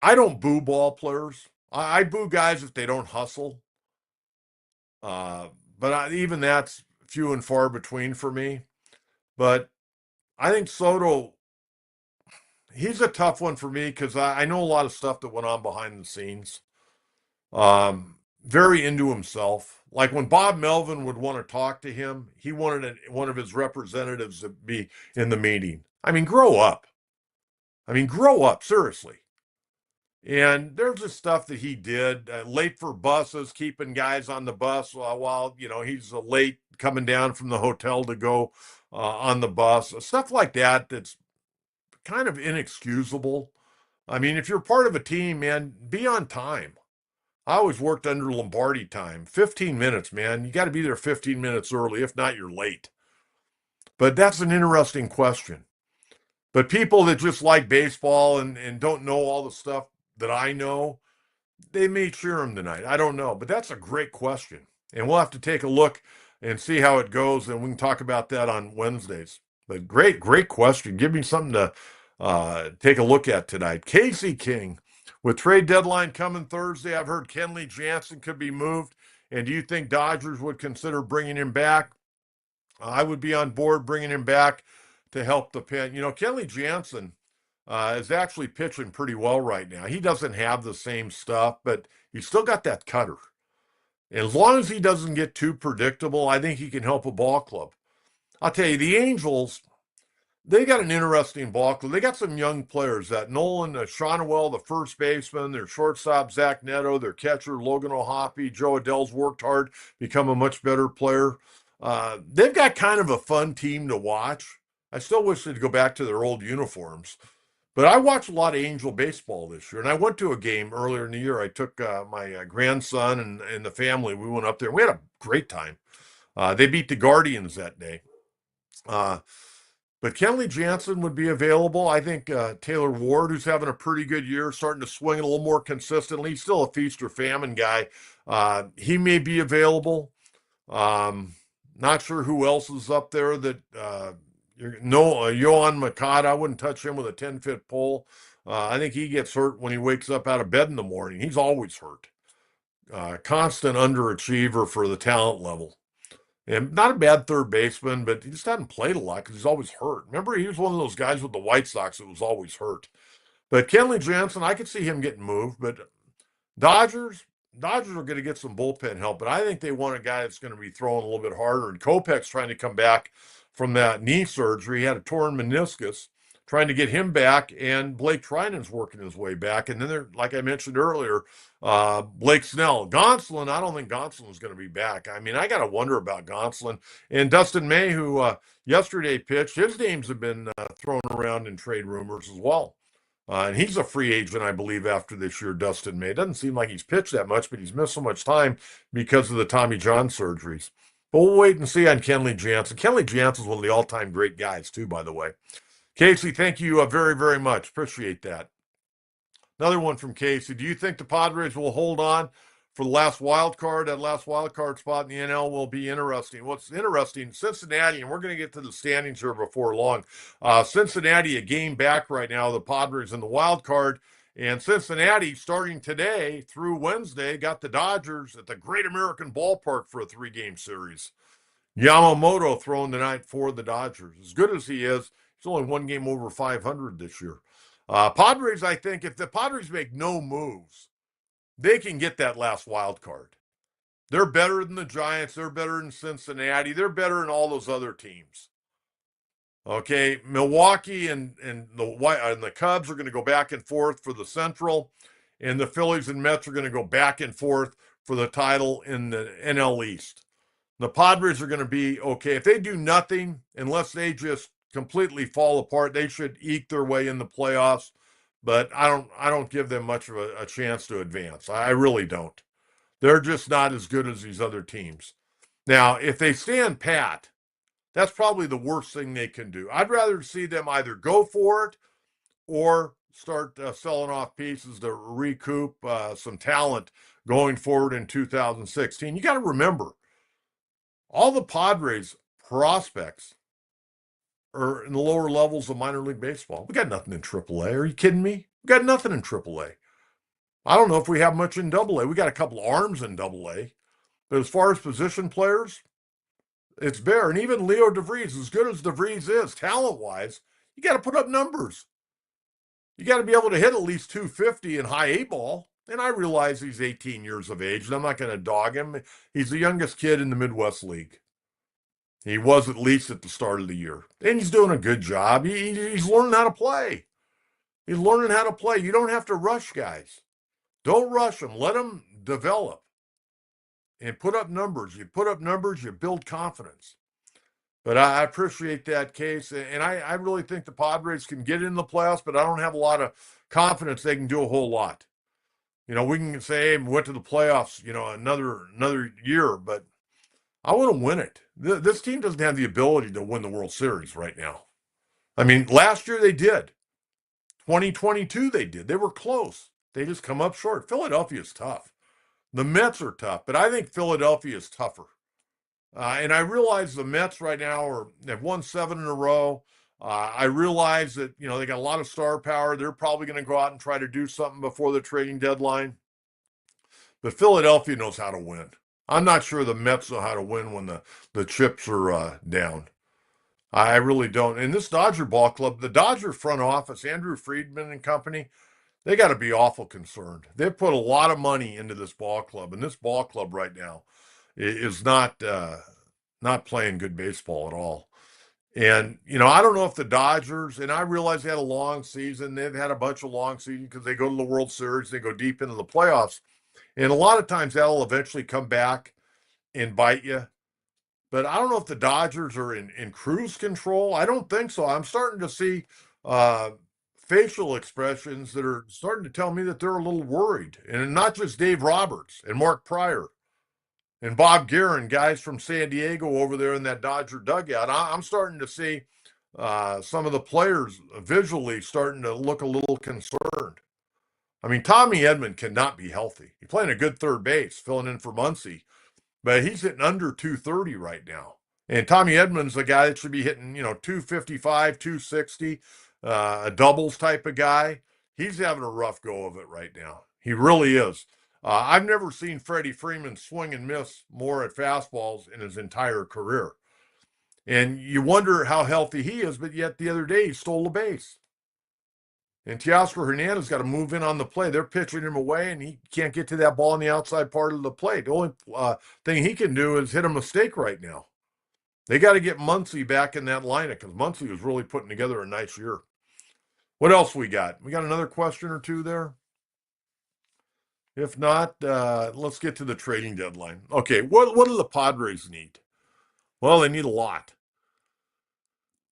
don't boo ball players. I boo guys if they don't hustle. But even that's few and far between for me. But I think Soto, he's a tough one for me because I know a lot of stuff that went on behind the scenes. Very into himself. Like when Bob Melvin would want to talk to him, he wanted one of his representatives to be in the meeting. I mean, grow up. Grow up, seriously. And there's just stuff that he did, late for buses, keeping guys on the bus while he's late coming down from the hotel to go on the bus. Stuff like that that's kind of inexcusable. I mean, if you're part of a team, man, be on time. I always worked under Lombardi time. 15 minutes, man. You got to be there 15 minutes early. If not, you're late. But that's an interesting question. But people that just like baseball and don't know all the stuff that I know, they may cheer him tonight. I don't know. But that's a great question. And we'll have to take a look and see how it goes. And we can talk about that on Wednesdays. But great question. Give me something to take a look at tonight. Casey King, with trade deadline coming Thursday, I've heard Kenley Jansen could be moved. And do you think Dodgers would consider bringing him back? I would be on board bringing him back to help the pen. Kenley Jansen is actually pitching pretty well right now. He doesn't have the same stuff, but he's still got that cutter. And as long as he doesn't get too predictable, I think he can help a ball club. I'll tell you, the Angels, they got an interesting ball club. They got some young players. That Nolan Shonwell, the first baseman, their shortstop, Zach Neto, their catcher, Logan O'Hoppe. Joe Adell's worked hard, become a much better player. They've got kind of a fun team to watch. I still wish they'd go back to their old uniforms. But I watched a lot of Angel baseball this year, and I went to a game earlier in the year. I took my grandson and the family. We went up there. We had a great time. They beat the Guardians that day. But Kenley Jansen would be available. I think Taylor Ward, who's having a pretty good year, starting to swing it a little more consistently. He's still a feast or famine guy. He may be available. Not sure who else is up there that Yohan Machado. I wouldn't touch him with a 10-foot pole. I think he gets hurt when he wakes up out of bed in the morning. He's always hurt. Constant underachiever for the talent level. And not a bad third baseman, but he just hasn't played a lot because he's always hurt. Remember, he was one of those guys with the White Sox that was always hurt. But Kenley Jansen, I could see him getting moved. But Dodgers are going to get some bullpen help, but I think they want a guy that's going to be throwing a little bit harder. And Kopech's trying to come back from that knee surgery. He had a torn meniscus, trying to get him back, and Blake Trinan's working his way back. And then there, like I mentioned earlier, Blake Snell. Gonsolin, I don't think Gonsolin's going to be back. I mean, I got to wonder about Gonsolin. And Dustin May, who yesterday pitched, his names have been thrown around in trade rumors as well. And he's a free agent, I believe, after this year, Dustin May. It doesn't seem like he's pitched that much, but he's missed so much time because of the Tommy John surgeries. But we'll wait and see on Kenley Jansen. Kenley Jansen's one of the all-time great guys, too, by the way. Casey, thank you very, very much. Appreciate that. Another one from Casey. Do you think the Padres will hold on for the last wild card? That last wild card spot in the NL will be interesting. What's interesting, Cincinnati, and we're going to get to the standings here before long. Cincinnati, a game back right now, the Padres in the wild card. And Cincinnati, starting today through Wednesday, got the Dodgers at the Great American Ballpark for a 3-game series. Yamamoto throwing tonight for the Dodgers. As good as he is, he's only one game over 500 this year. Padres, I think, if the Padres make no moves, they can get that last wild card. They're better than the Giants. They're better than Cincinnati. They're better than all those other teams. Okay, Milwaukee and the Cubs are going to go back and forth for the Central, and the Phillies and Mets are going to go back and forth for the title in the NL East. The Padres are going to be okay. If they do nothing, unless they just completely fall apart, they should eke their way in the playoffs. But I don't give them much of a chance to advance. I really don't. They're just not as good as these other teams. Now, if they stand pat, that's probably the worst thing they can do. I'd rather see them either go for it or start selling off pieces to recoup some talent going forward in 2016. You got to remember, all the Padres prospects are in the lower levels of minor league baseball. We got nothing in AAA. Are you kidding me? We got nothing in AAA. I don't know if we have much in AA. We got a couple arms in AA. But as far as position players, it's bare. And even Leo DeVries, as good as DeVries is, talent-wise, you got to put up numbers. You got to be able to hit at least 250 in high A ball. And I realize he's 18 years of age, and I'm not going to dog him. He's the youngest kid in the Midwest League. He was at least at the start of the year. And he's doing a good job. He's learning how to play. He's learning how to play. You don't have to rush guys. Don't rush them. Let them develop and put up numbers. You put up numbers, you build confidence. But I appreciate that case. And I really think the Padres can get in the playoffs, but I don't have a lot of confidence they can do a whole lot. You know, we can say, hey, we went to the playoffs, you know, another year, but I want to win it. This team doesn't have the ability to win the World Series right now. I mean, last year they did. 2022 they did. They were close. They just come up short. Philadelphia is tough. The Mets are tough, but I think Philadelphia is tougher. And I realize the Mets right now have won 7 in a row. I realize that, you know, they got a lot of star power. They're probably going to go out and try to do something before the trading deadline. But Philadelphia knows how to win. I'm not sure the Mets know how to win when the chips are down. I really don't. And this Dodger ball club, the Dodger front office, Andrew Friedman and company, they got to be awful concerned. They've put a lot of money into this ball club, and this ball club right now is not playing good baseball at all. And, you know, I don't know if the Dodgers, and I realize they had a long season. They've had a bunch of long seasons because they go to the World Series, they go deep into the playoffs. And a lot of times that'll eventually come back and bite you. But I don't know if the Dodgers are in cruise control. I don't think so. I'm starting to see facial expressions that are starting to tell me that they're a little worried. And not just Dave Roberts and Mark Pryor and Bob Guerin, guys from San Diego over there in that Dodger dugout. I'm starting to see some of the players visually starting to look a little concerned. I mean, Tommy Edman cannot be healthy. He's playing a good third base, filling in for Muncy, but he's hitting under 230 right now. And Tommy Edman's a guy that should be hitting, you know, 255, 260, a doubles type of guy. He's having a rough go of it right now. He really is. I've never seen Freddie Freeman swing and miss more at fastballs in his entire career. And you wonder how healthy he is, but yet the other day he stole a base. And Teoscar Hernandez got to move in on the play. They're pitching him away, and he can't get to that ball on the outside part of the plate. The only thing he can do is hit a mistake right now. They got to get Muncy back in that lineup because Muncy was really putting together a nice year. What else we got? We got another question or two there? If not, let's get to the trading deadline. Okay, what do the Padres need? Well, they need a lot.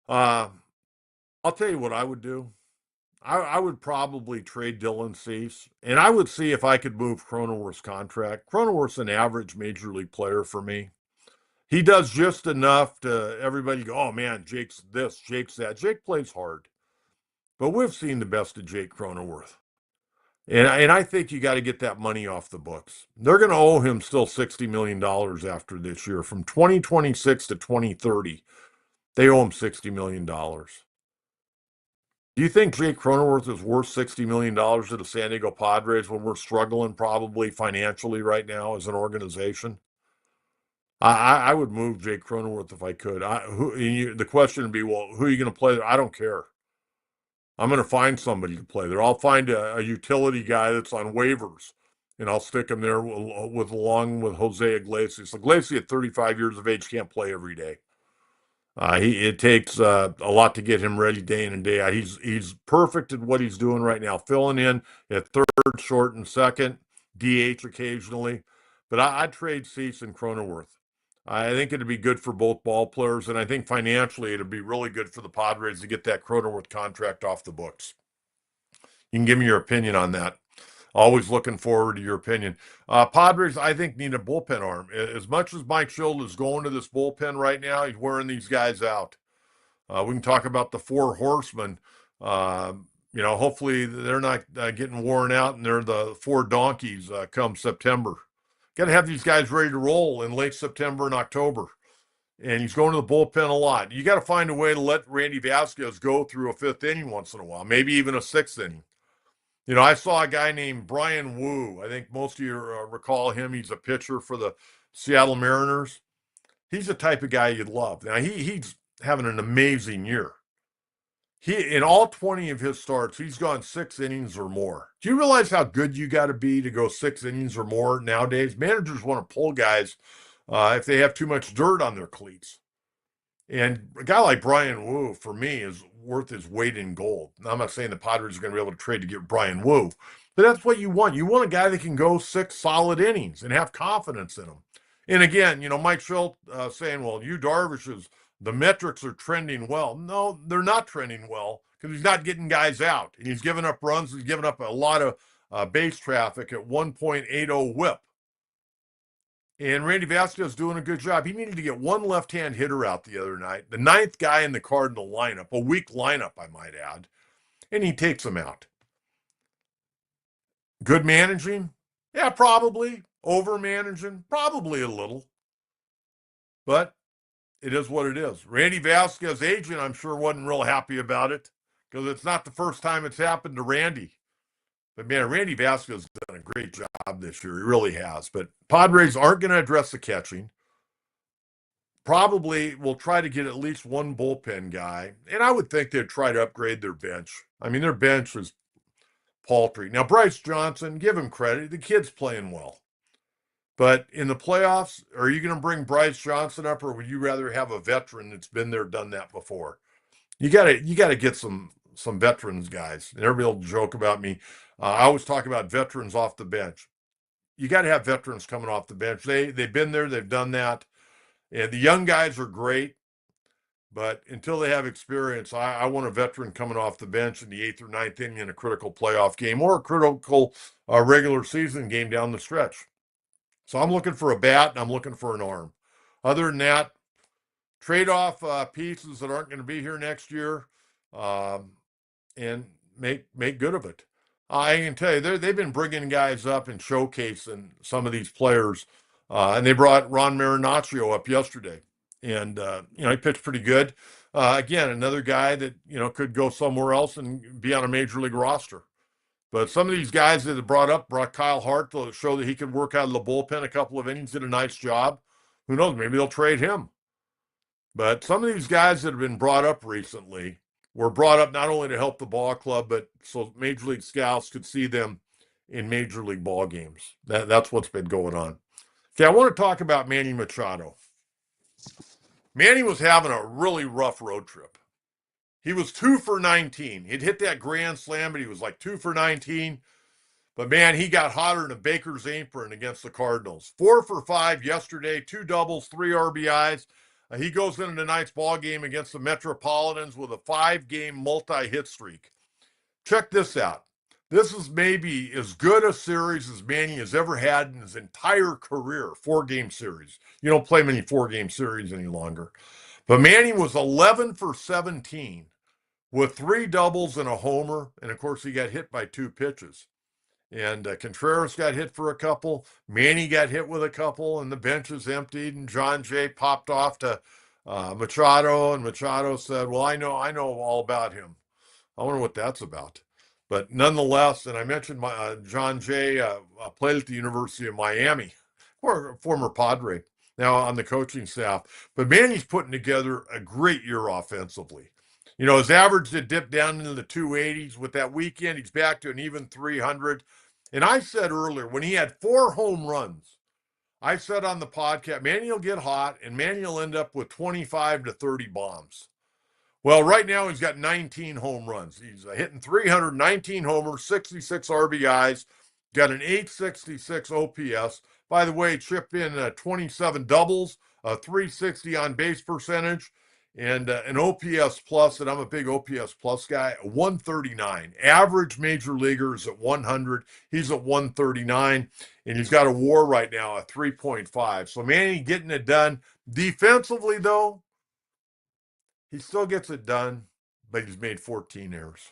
I'll tell you what I would do. I would probably trade Dylan Cease, and I would see if I could move Cronenworth's contract. Cronenworth's an average major league player for me. He does just enough to everybody go, oh man, Jake's this, Jake's that. Jake plays hard. But we've seen the best of Jake Cronenworth. And I think you got to get that money off the books. They're going to owe him still $60 million after this year. From 2026 to 2030, they owe him $60 million. Do you think Jake Cronenworth is worth $60 million to the San Diego Padres when we're struggling probably financially right now as an organization? I would move Jake Cronenworth if I could. The question would be, well, who are you going to play there? I don't care. I'm going to find somebody to play there. I'll find a utility guy that's on waivers, and I'll stick him there along with Jose Iglesias. Iglesias at 35 years of age can't play every day. It takes a lot to get him ready day in and day out. He's perfect at what he's doing right now, filling in at third, short, and second, DH occasionally. But I'd trade Cease and Cronenworth. I think it'd be good for both ball players, and I think financially it'd be really good for the Padres to get that Cronenworth contract off the books. You can give me your opinion on that. Always looking forward to your opinion. Padres, I think, need a bullpen arm. As much as Mike Schild is going to this bullpen right now, he's wearing these guys out. We can talk about the four horsemen. Hopefully they're not getting worn out and they're the four donkeys come September. Got to have these guys ready to roll in late September and October. And he's going to the bullpen a lot. You got to find a way to let Randy Vasquez go through a fifth inning once in a while, maybe even a sixth inning. I saw a guy named Brian Wu. I think most of you recall him. He's a pitcher for the Seattle Mariners. He's the type of guy you'd love. Now, he's having an amazing year. In all 20 of his starts, he's gone 6 innings or more. Do you realize how good you got to be to go 6 innings or more nowadays? Managers want to pull guys if they have too much dirt on their cleats. And a guy like Brian Wu, for me, is worth his weight in gold. Now, I'm not saying the Padres are going to be able to trade to get Brian Wu, but that's what you want. You want a guy that can go 6 solid innings and have confidence in him. And again, Mike Schilt saying, well, Yu Darvish's, the metrics are trending well. No, they're not trending well because he's not getting guys out. And he's giving up runs. He's giving up a lot of base traffic at 1.80 whip. And Randy Vasquez is doing a good job. He needed to get one left-hand hitter out the other night, the 9th guy in the Cardinal lineup, a weak lineup, I might add, and he takes him out. Good managing? Yeah, probably. Over-managing? Probably a little. But it is what it is. Randy Vasquez's agent, I'm sure, wasn't real happy about it because it's not the first time it's happened to Randy. But, man, Randy Vasquez has done a great job this year. He really has. But Padres aren't going to address the catching. Probably will try to get at least one bullpen guy. And I would think they'd try to upgrade their bench. I mean, their bench is paltry. Now, Bryce Johnson, give him credit. The kid's playing well. But in the playoffs, are you going to bring Bryce Johnson up, or would you rather have a veteran that's been there, done that before? You got to get some veterans guys. And everybody will joke about me. I always talk about veterans off the bench. You got to have veterans coming off the bench. They've been there, they've done that. And the young guys are great, but until they have experience, I want a veteran coming off the bench in the 8th or 9th inning in a critical playoff game or a critical regular season game down the stretch. So I'm looking for a bat and I'm looking for an arm. Other than that, trade off pieces that aren't going to be here next year and make good of it. I can tell you, they've been bringing guys up and showcasing some of these players. And they brought Ron Marinaccio up yesterday. And, he pitched pretty good. Again, another guy that, could go somewhere else and be on a major league roster. But some of these guys that they brought Kyle Hart to show that he could work out of the bullpen a couple of innings, did a nice job. Who knows? Maybe they'll trade him. But some of these guys that have been brought up recently were brought up not only to help the ball club, but so major league scouts could see them in major league ball games. That's what's been going on. Okay, I want to talk about Manny Machado. Manny was having a really rough road trip. He was 2 for 19. He'd hit that grand slam, but he was like 2 for 19. But, man, he got hotter than a baker's apron against the Cardinals. 4 for 5 yesterday, 2 doubles, 3 RBIs. He goes into tonight's ball game against the Metropolitans with a 5-game multi-hit streak. Check this out. This is maybe as good a series as Manny has ever had in his entire career, 4-game series. You don't play many 4-game series any longer. But Manny was 11 for 17 with 3 doubles and a homer. And, of course, he got hit by 2 pitches. And Contreras got hit for a couple. Manny got hit with a couple, and the bench is emptied. And John Jay popped off to Machado, and Machado said, well, I know all about him. I wonder what that's about. But nonetheless, and I mentioned John Jay played at the University of Miami, or a former Padre. now on the coaching staff. But Manny's putting together a great year offensively. You know, his average did dip down into the 280s. With that weekend, he's back to an even 300. And I said earlier, when he had 4 home runs, I said on the podcast, Manny will get hot and Manny will end up with 25 to 30 bombs. Well, right now he's got 19 home runs. He's hitting 319 homers, 66 RBIs, got an 866 OPS. By the way, chipped in 27 doubles, 360 on base percentage, and an OPS plus, and I'm a big OPS plus guy, 139. Average major leaguer is at 100. He's at 139, and he's got a WAR right now at 3.5. So Manny getting it done. Defensively, though, he still gets it done, but he's made 14 errors.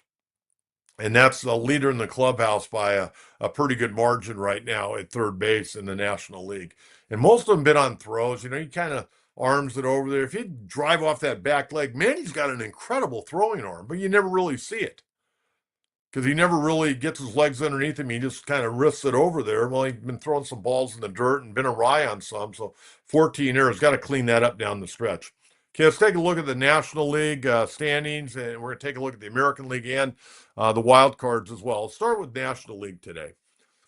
And that's the leader in the clubhouse by a pretty good margin right now at third base in the National League. And most of them been on throws. You know, he kind of arms it over there. If you drive off that back leg, man, he's got an incredible throwing arm, but you never really see it because he never really gets his legs underneath him. He just kind of risks it over there. Well, he's been throwing some balls in the dirt and been awry on some. So 14 errors, got to clean that up down the stretch. Okay, let's take a look at the National League standings, and we're going to take a look at the American League and the wild cards as well. Let's start with National League today.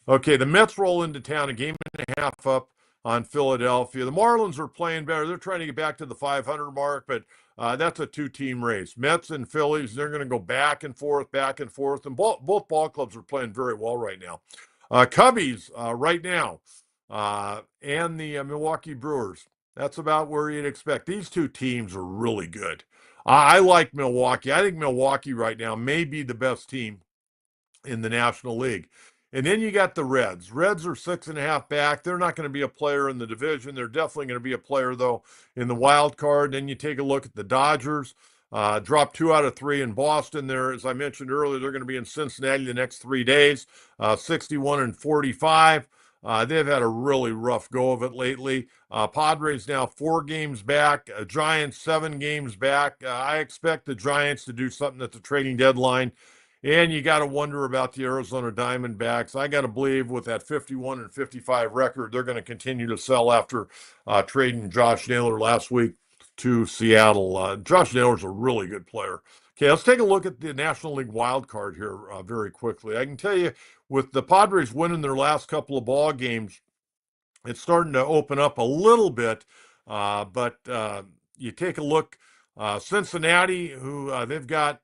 Okay, the Mets roll into town, a game and a half up on Philadelphia. The Marlins are playing better. They're trying to get back to the 500 mark, but that's a two-team race. Mets and Phillies, they're going to go back and forth, and both ball clubs are playing very well right now. Cubbies right now, and the Milwaukee Brewers. That's about where you'd expect. These two teams are really good. I like Milwaukee. I think Milwaukee right now may be the best team in the National League. And then you got the Reds. Reds are 6.5 back. They're not going to be a player in the division. They're definitely going to be a player, though, in the wild card. Then you take a look at the Dodgers. Dropped 2 out of 3 in Boston there. As I mentioned earlier, they're going to be in Cincinnati the next 3 days, 61 and 45. They've had a really rough go of it lately. Padres now 4 games back. Giants 7 games back. I expect the Giants to do something at the trading deadline. And you got to wonder about the Arizona Diamondbacks. I got to believe with that 51 and 55 record, they're going to continue to sell after trading Josh Naylor last week to Seattle. Josh Naylor's a really good player. Okay, let's take a look at the National League wild card here very quickly. I can tell you, with the Padres winning their last couple of ball games, it's starting to open up a little bit. But you take a look, Cincinnati, who they've got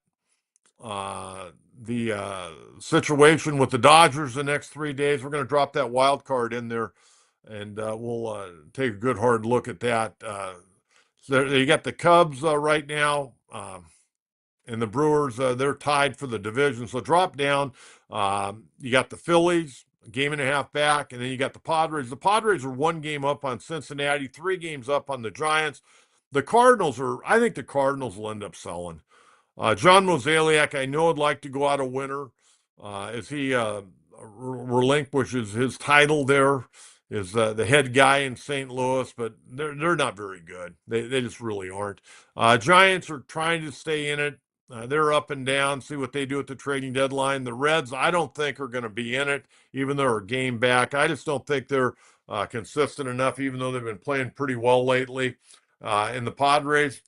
the situation with the Dodgers the next 3 days. We're going to drop that wild card in there, and we'll take a good hard look at that. So you got the Cubs right now, and the Brewers. They're tied for the division, so drop down. You got the Phillies, a game and a half back, and then you got the Padres. The Padres are 1 game up on Cincinnati, 3 games up on the Giants. The Cardinals I think the Cardinals will end up selling. John Mozeliak, I know, would like to go out a winner as he relinquishes his title there as the head guy in St. Louis, but they're not very good. They just really aren't. Giants are trying to stay in it. They're up and down, see what they do at the trading deadline. The Reds, I don't think, are going to be in it, even though they're a game back. I just don't think they're consistent enough, even though they've been playing pretty well lately. And the Padres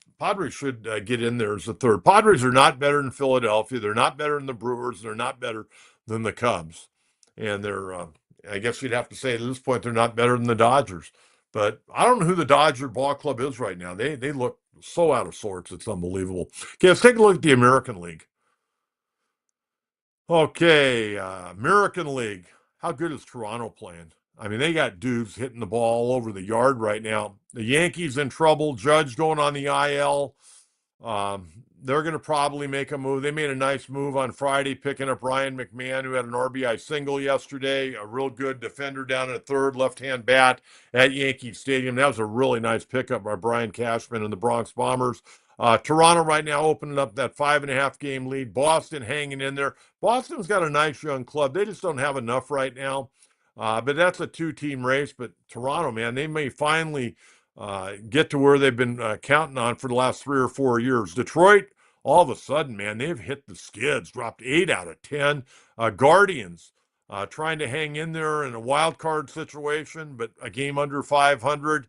should get in there as a third. Padres are not better than Philadelphia. They're not better than the Brewers. They're not better than the Cubs. And they're, I guess you'd have to say at this point, they're not better than the Dodgers. But I don't know who the Dodger ball club is right now. They look so out of sorts. It's unbelievable. Okay, let's take a look at the American League. Okay, American League. How good is Toronto playing? I mean, they got dudes hitting the ball all over the yard right now. The Yankees in trouble. Judge going on the IL. They're going to probably make a move. They made a nice move on Friday, picking up Ryan McMahon, who had an RBI single yesterday. A real good defender down at third, left-hand bat at Yankee Stadium. That was a really nice pickup by Brian Cashman and the Bronx Bombers. Toronto right now opening up that 5.5 game lead. Boston hanging in there. Boston's got a nice young club. They just don't have enough right now. But that's a 2-team race. But Toronto, man, they may finally get to where they've been counting on for the last 3 or 4 years. Detroit, all of a sudden, man, they've hit the skids, dropped 8 out of 10. Guardians, trying to hang in there in a wild card situation, but a game under 500.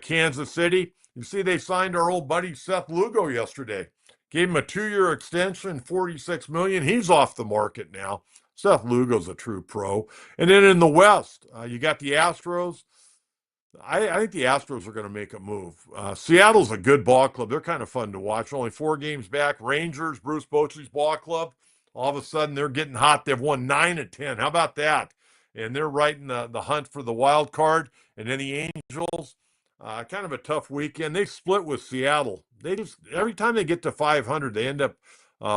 Kansas City, you see they signed our old buddy Seth Lugo yesterday. Gave him a 2-year extension, $46 million. He's off the market now. Seth Lugo's a true pro. And then in the West, you got the Astros. I think the Astros are going to make a move. Seattle's a good ball club. They're kind of fun to watch. Only 4 games back. Rangers, Bruce Bochy's ball club. All of a sudden, they're getting hot. They've won 9 of 10. How about that? And they're right in the hunt for the wild card. And then the Angels, kind of a tough weekend. They split with Seattle. They just every time they get to 500, they end up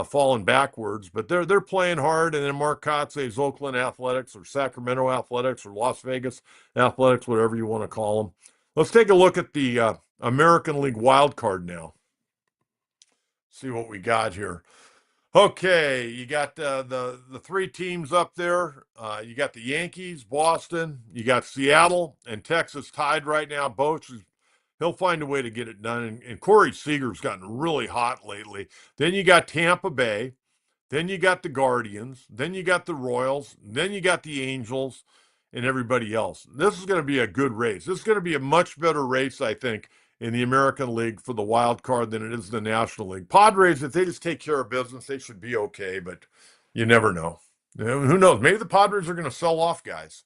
falling backwards. But they're playing hard. And then Mark Kotze's Oakland Athletics or Sacramento Athletics or Las Vegas Athletics, whatever you want to call them. Let's take a look at the American League wild card now. See what we got here. Okay, you got the 3 teams up there. You got the Yankees, Boston. You got Seattle and Texas tied right now. Boch, he'll find a way to get it done. And Corey Seager's gotten really hot lately. Then you got Tampa Bay. Then you got the Guardians. Then you got the Royals. Then you got the Angels and everybody else. This is going to be a good race. This is going to be a much better race, I think, in the American League for the wild card than it is the National League. Padres, if they just take care of business, they should be okay, but you never know. Who knows? Maybe the Padres are going to sell off guys.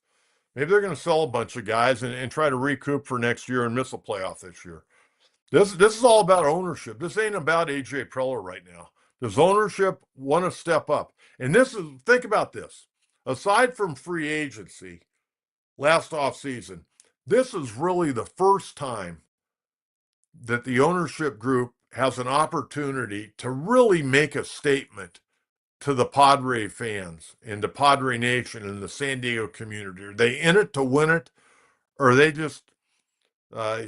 Maybe they're going to sell a bunch of guys and try to recoup for next year and miss a playoff this year. This is all about ownership. This ain't about A.J. Preller right now. Does ownership want to step up? And think about this. Aside from free agency last offseason, this is really the first time that the ownership group has an opportunity to really make a statement to the Padre fans and to Padre Nation and the San Diego community. Are they in it to win it, or are they just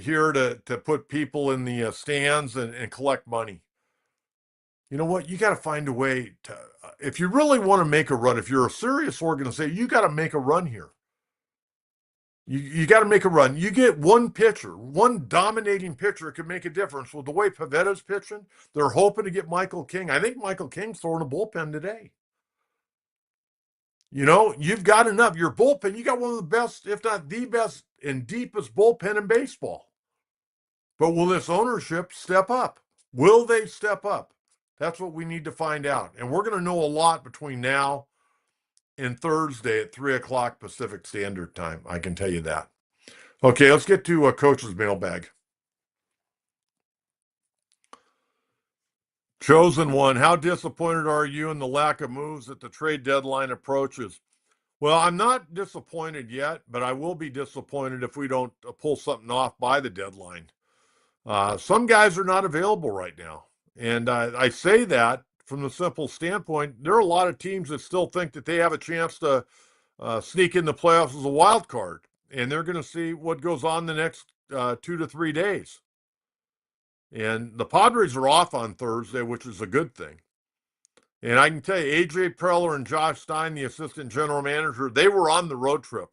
here to put people in the stands and collect money? You know what? You got to find a way to, if you really want to make a run, if you're a serious organization, you got to make a run here. You got to make a run. You get one pitcher, one dominating pitcher could make a difference. With the way Pavetta's pitching, they're hoping to get Michael King. I think Michael King's throwing a bullpen today. You know, you've got enough. Your bullpen, you got one of the best, if not the best and deepest bullpen in baseball. But will this ownership step up? Will they step up? That's what we need to find out. And we're going to know a lot between now and Thursday at 3 o'clock Pacific Standard Time. I can tell you that. Okay, let's get to Coach's mailbag. Chosen one, how disappointed are you in the lack of moves at the trade deadline approaches? Well, I'm not disappointed yet, but I will be disappointed if we don't pull something off by the deadline. Some guys are not available right now. And I say that from the simple standpoint, there are a lot of teams that still think that they have a chance to sneak in the playoffs as a wild card. And they're going to see what goes on the next 2 to 3 days. And the Padres are off on Thursday, which is a good thing. And I can tell you, A.J. Preller and Josh Stein, the assistant general manager, they were on the road trip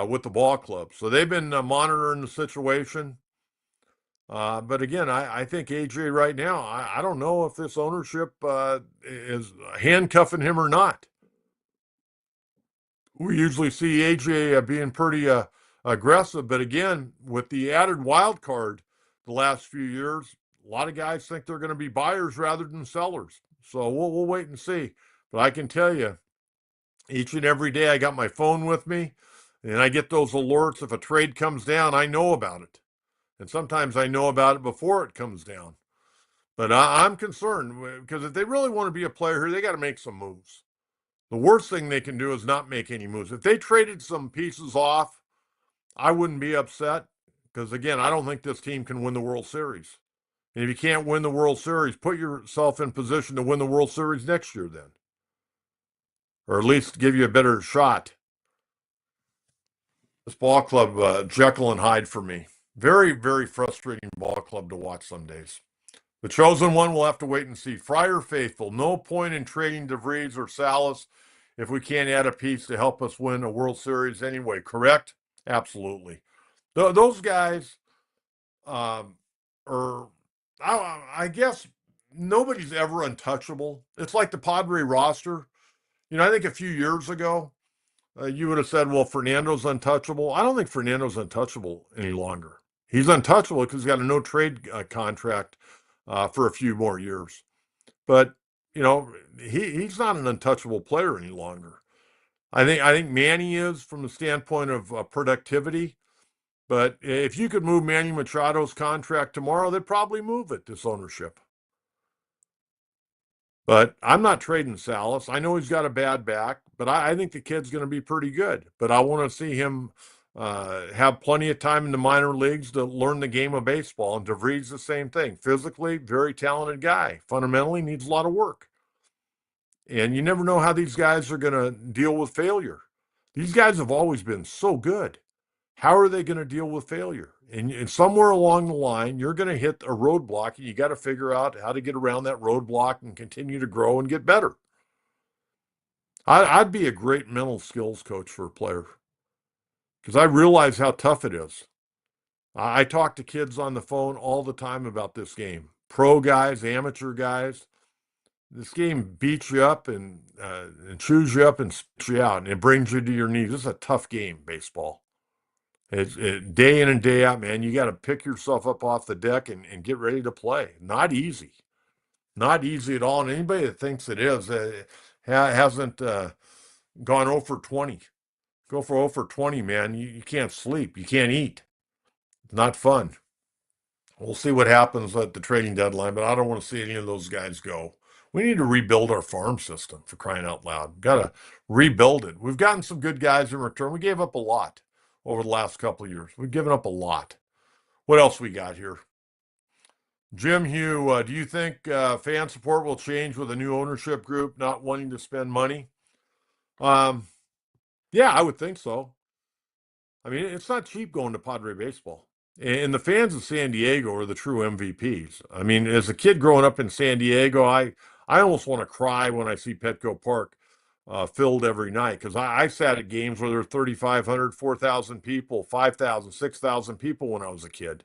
with the ball club. So they've been monitoring the situation. But again, I think A.J. right now, I don't know if this ownership is handcuffing him or not. We usually see A.J. being pretty aggressive. But again, with the added wild card the last few years, a lot of guys think they're going to be buyers rather than sellers. So we'll wait and see. But I can tell you, each and every day I got my phone with me, and I get those alerts. If a trade comes down, I know about it. And sometimes I know about it before it comes down. But I'm concerned because if they really want to be a player here, they got to make some moves. The worst thing they can do is not make any moves. If they traded some pieces off, I wouldn't be upset because, again, I don't think this team can win the World Series. And if you can't win the World Series, put yourself in position to win the World Series next year then. Or at least give you a better shot. This ball club, Jekyll and Hyde for me. Very, very frustrating ball club to watch some days. The chosen one will have to wait and see. Friar Faithful, no point in trading DeVries or Salas if we can't add a piece to help us win a World Series anyway, correct? Absolutely. Those guys are, I guess, nobody's ever untouchable. It's like the Padre roster. You know, I think a few years ago, You would have said, well, Fernando's untouchable. I don't think Fernando's untouchable any longer. He's untouchable because he's got a no trade contract for a few more years. But you know, he's not an untouchable player any longer. I think Manny is from the standpoint of productivity. But if you could move Manny Machado's contract tomorrow, they'd probably move it, this ownership. But I'm not trading Salas. I know he's got a bad back, but I think the kid's going to be pretty good. But I want to see him have plenty of time in the minor leagues to learn the game of baseball. And DeVries the same thing. Physically, very talented guy. Fundamentally, needs a lot of work. And you never know how these guys are going to deal with failure. These guys have always been so good. How are they going to deal with failure? And somewhere along the line, you're going to hit a roadblock, and you got to figure out how to get around that roadblock and continue to grow and get better. I'd be a great mental skills coach for a player because I realize how tough it is. I talk to kids on the phone all the time about this game. Pro guys, amateur guys. This game beats you up and chews you up and spits you out, and it brings you to your knees. This is a tough game, baseball. It's day in and day out, man. You got to pick yourself up off the deck and get ready to play. Not easy. Not easy at all. And anybody that thinks it is hasn't gone 0 for 20. Go for 0 for 20, man. You can't sleep. You can't eat. Not fun. We'll see what happens at the trading deadline, but I don't want to see any of those guys go. We need to rebuild our farm system, for crying out loud. Got to rebuild it. We've gotten some good guys in return. We gave up a lot over the last couple of years. We've given up a lot. What else we got here? Jim Hugh, do you think fan support will change with a new ownership group not wanting to spend money? Um, yeah, I would think so. I mean, it's not cheap going to Padre baseball. And the fans of San Diego are the true MVPs. I mean, as a kid growing up in San Diego, I almost want to cry when I see Petco Park filled every night because I sat at games where there were 3,500, 4,000 people, 5,000, 6,000 people when I was a kid.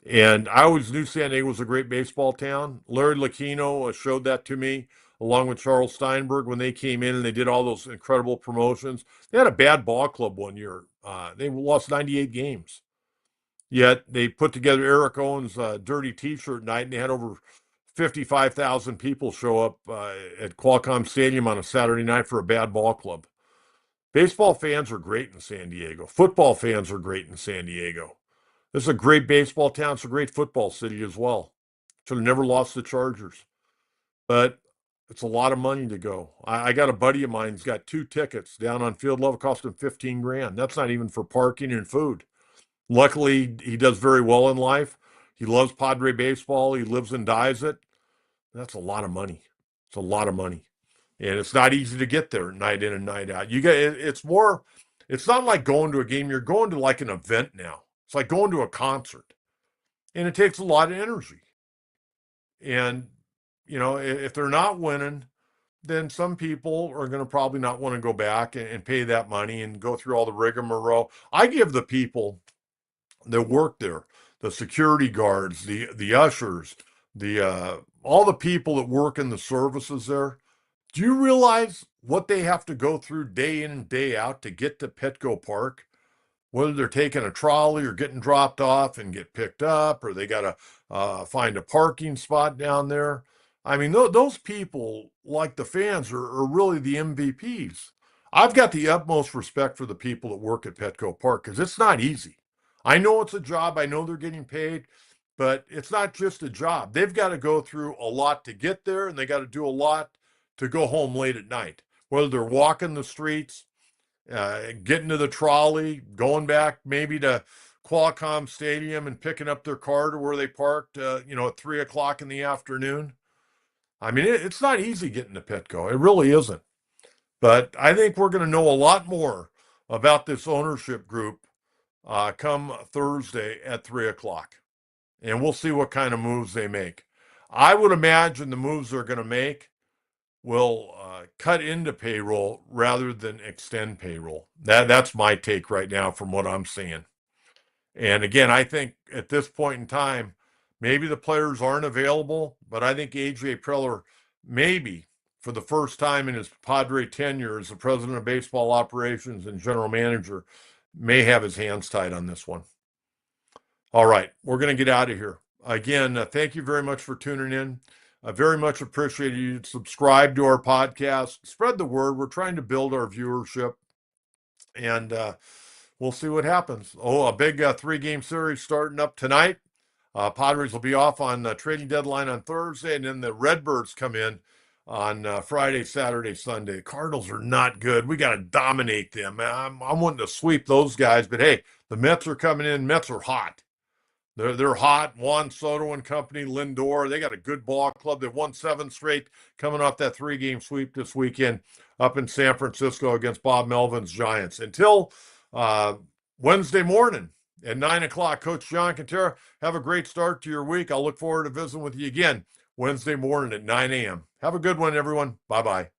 And I always knew San Diego was a great baseball town. Larry Lucchino showed that to me, along with Charles Steinberg, when they came in and they did all those incredible promotions. They had a bad ball club one year. They lost 98 games. Yet they put together Eric Owens' dirty T-shirt night, and they had over 55,000 people show up at Qualcomm Stadium on a Saturday night for a bad ball club. Baseball fans are great in San Diego. Football fans are great in San Diego. This is a great baseball town. It's a great football city as well. Should have never lost the Chargers. But it's a lot of money to go. I got a buddy of mine who's got 2 tickets down on Field Level, cost him 15 grand. That's not even for parking and food. Luckily, he does very well in life. He loves Padre baseball. He lives and dies it. That's a lot of money. It's a lot of money. And it's not easy to get there night in and night out. It's more, it's not like going to a game. You're going to like an event now. It's like going to a concert. And it takes a lot of energy. And, if they're not winning, then some people are going to probably not want to go back and pay that money and go through all the rigmarole. I give the people that work there, the security guards, the ushers, the all the people that work in the services there. Do you realize what they have to go through day in and day out to get to Petco Park? Whether they're taking a trolley or getting dropped off and get picked up, or they got to find a parking spot down there. I mean, those people, like the fans, are really the MVPs. I've got the utmost respect for the people that work at Petco Park because it's not easy. I know it's a job. I know they're getting paid, but it's not just a job. They've got to go through a lot to get there, and they got to do a lot to go home late at night. Whether they're walking the streets, getting to the trolley, going back maybe to Qualcomm Stadium and picking up their car to where they parked, at 3 o'clock in the afternoon. I mean, it's not easy getting to Petco. It really isn't. But I think we're going to know a lot more about this ownership group come Thursday at 3 o'clock. And we'll see what kind of moves they make. I would imagine the moves they're going to make will cut into payroll rather than extend payroll. That's my take right now from what I'm seeing. And again, I think at this point in time, maybe the players aren't available, but I think AJ Preller maybe for the first time in his Padre tenure as the president of baseball operations and general manager, may have his hands tied on this one. All right, we're going to get out of here. Again, thank you very much for tuning in. I very much appreciate you. Subscribe to our podcast. Spread the word. We're trying to build our viewership, and we'll see what happens. Oh, a big 3-game series starting up tonight. Padres will be off on the trading deadline on Thursday, and then the Redbirds come in on Friday, Saturday, Sunday. Cardinals are not good. We got to dominate them. I'm wanting to sweep those guys, but hey, the Mets are coming in. Mets are hot. They're hot. Juan Soto and company, Lindor. They got a good ball club. They've won 7 straight, coming off that 3-game sweep this weekend up in San Francisco against Bob Melvin's Giants. Until Wednesday morning at 9 o'clock, Coach John Kentera, have a great start to your week. I'll look forward to visiting with you again Wednesday morning at 9 a.m. Have a good one, everyone. Bye-bye.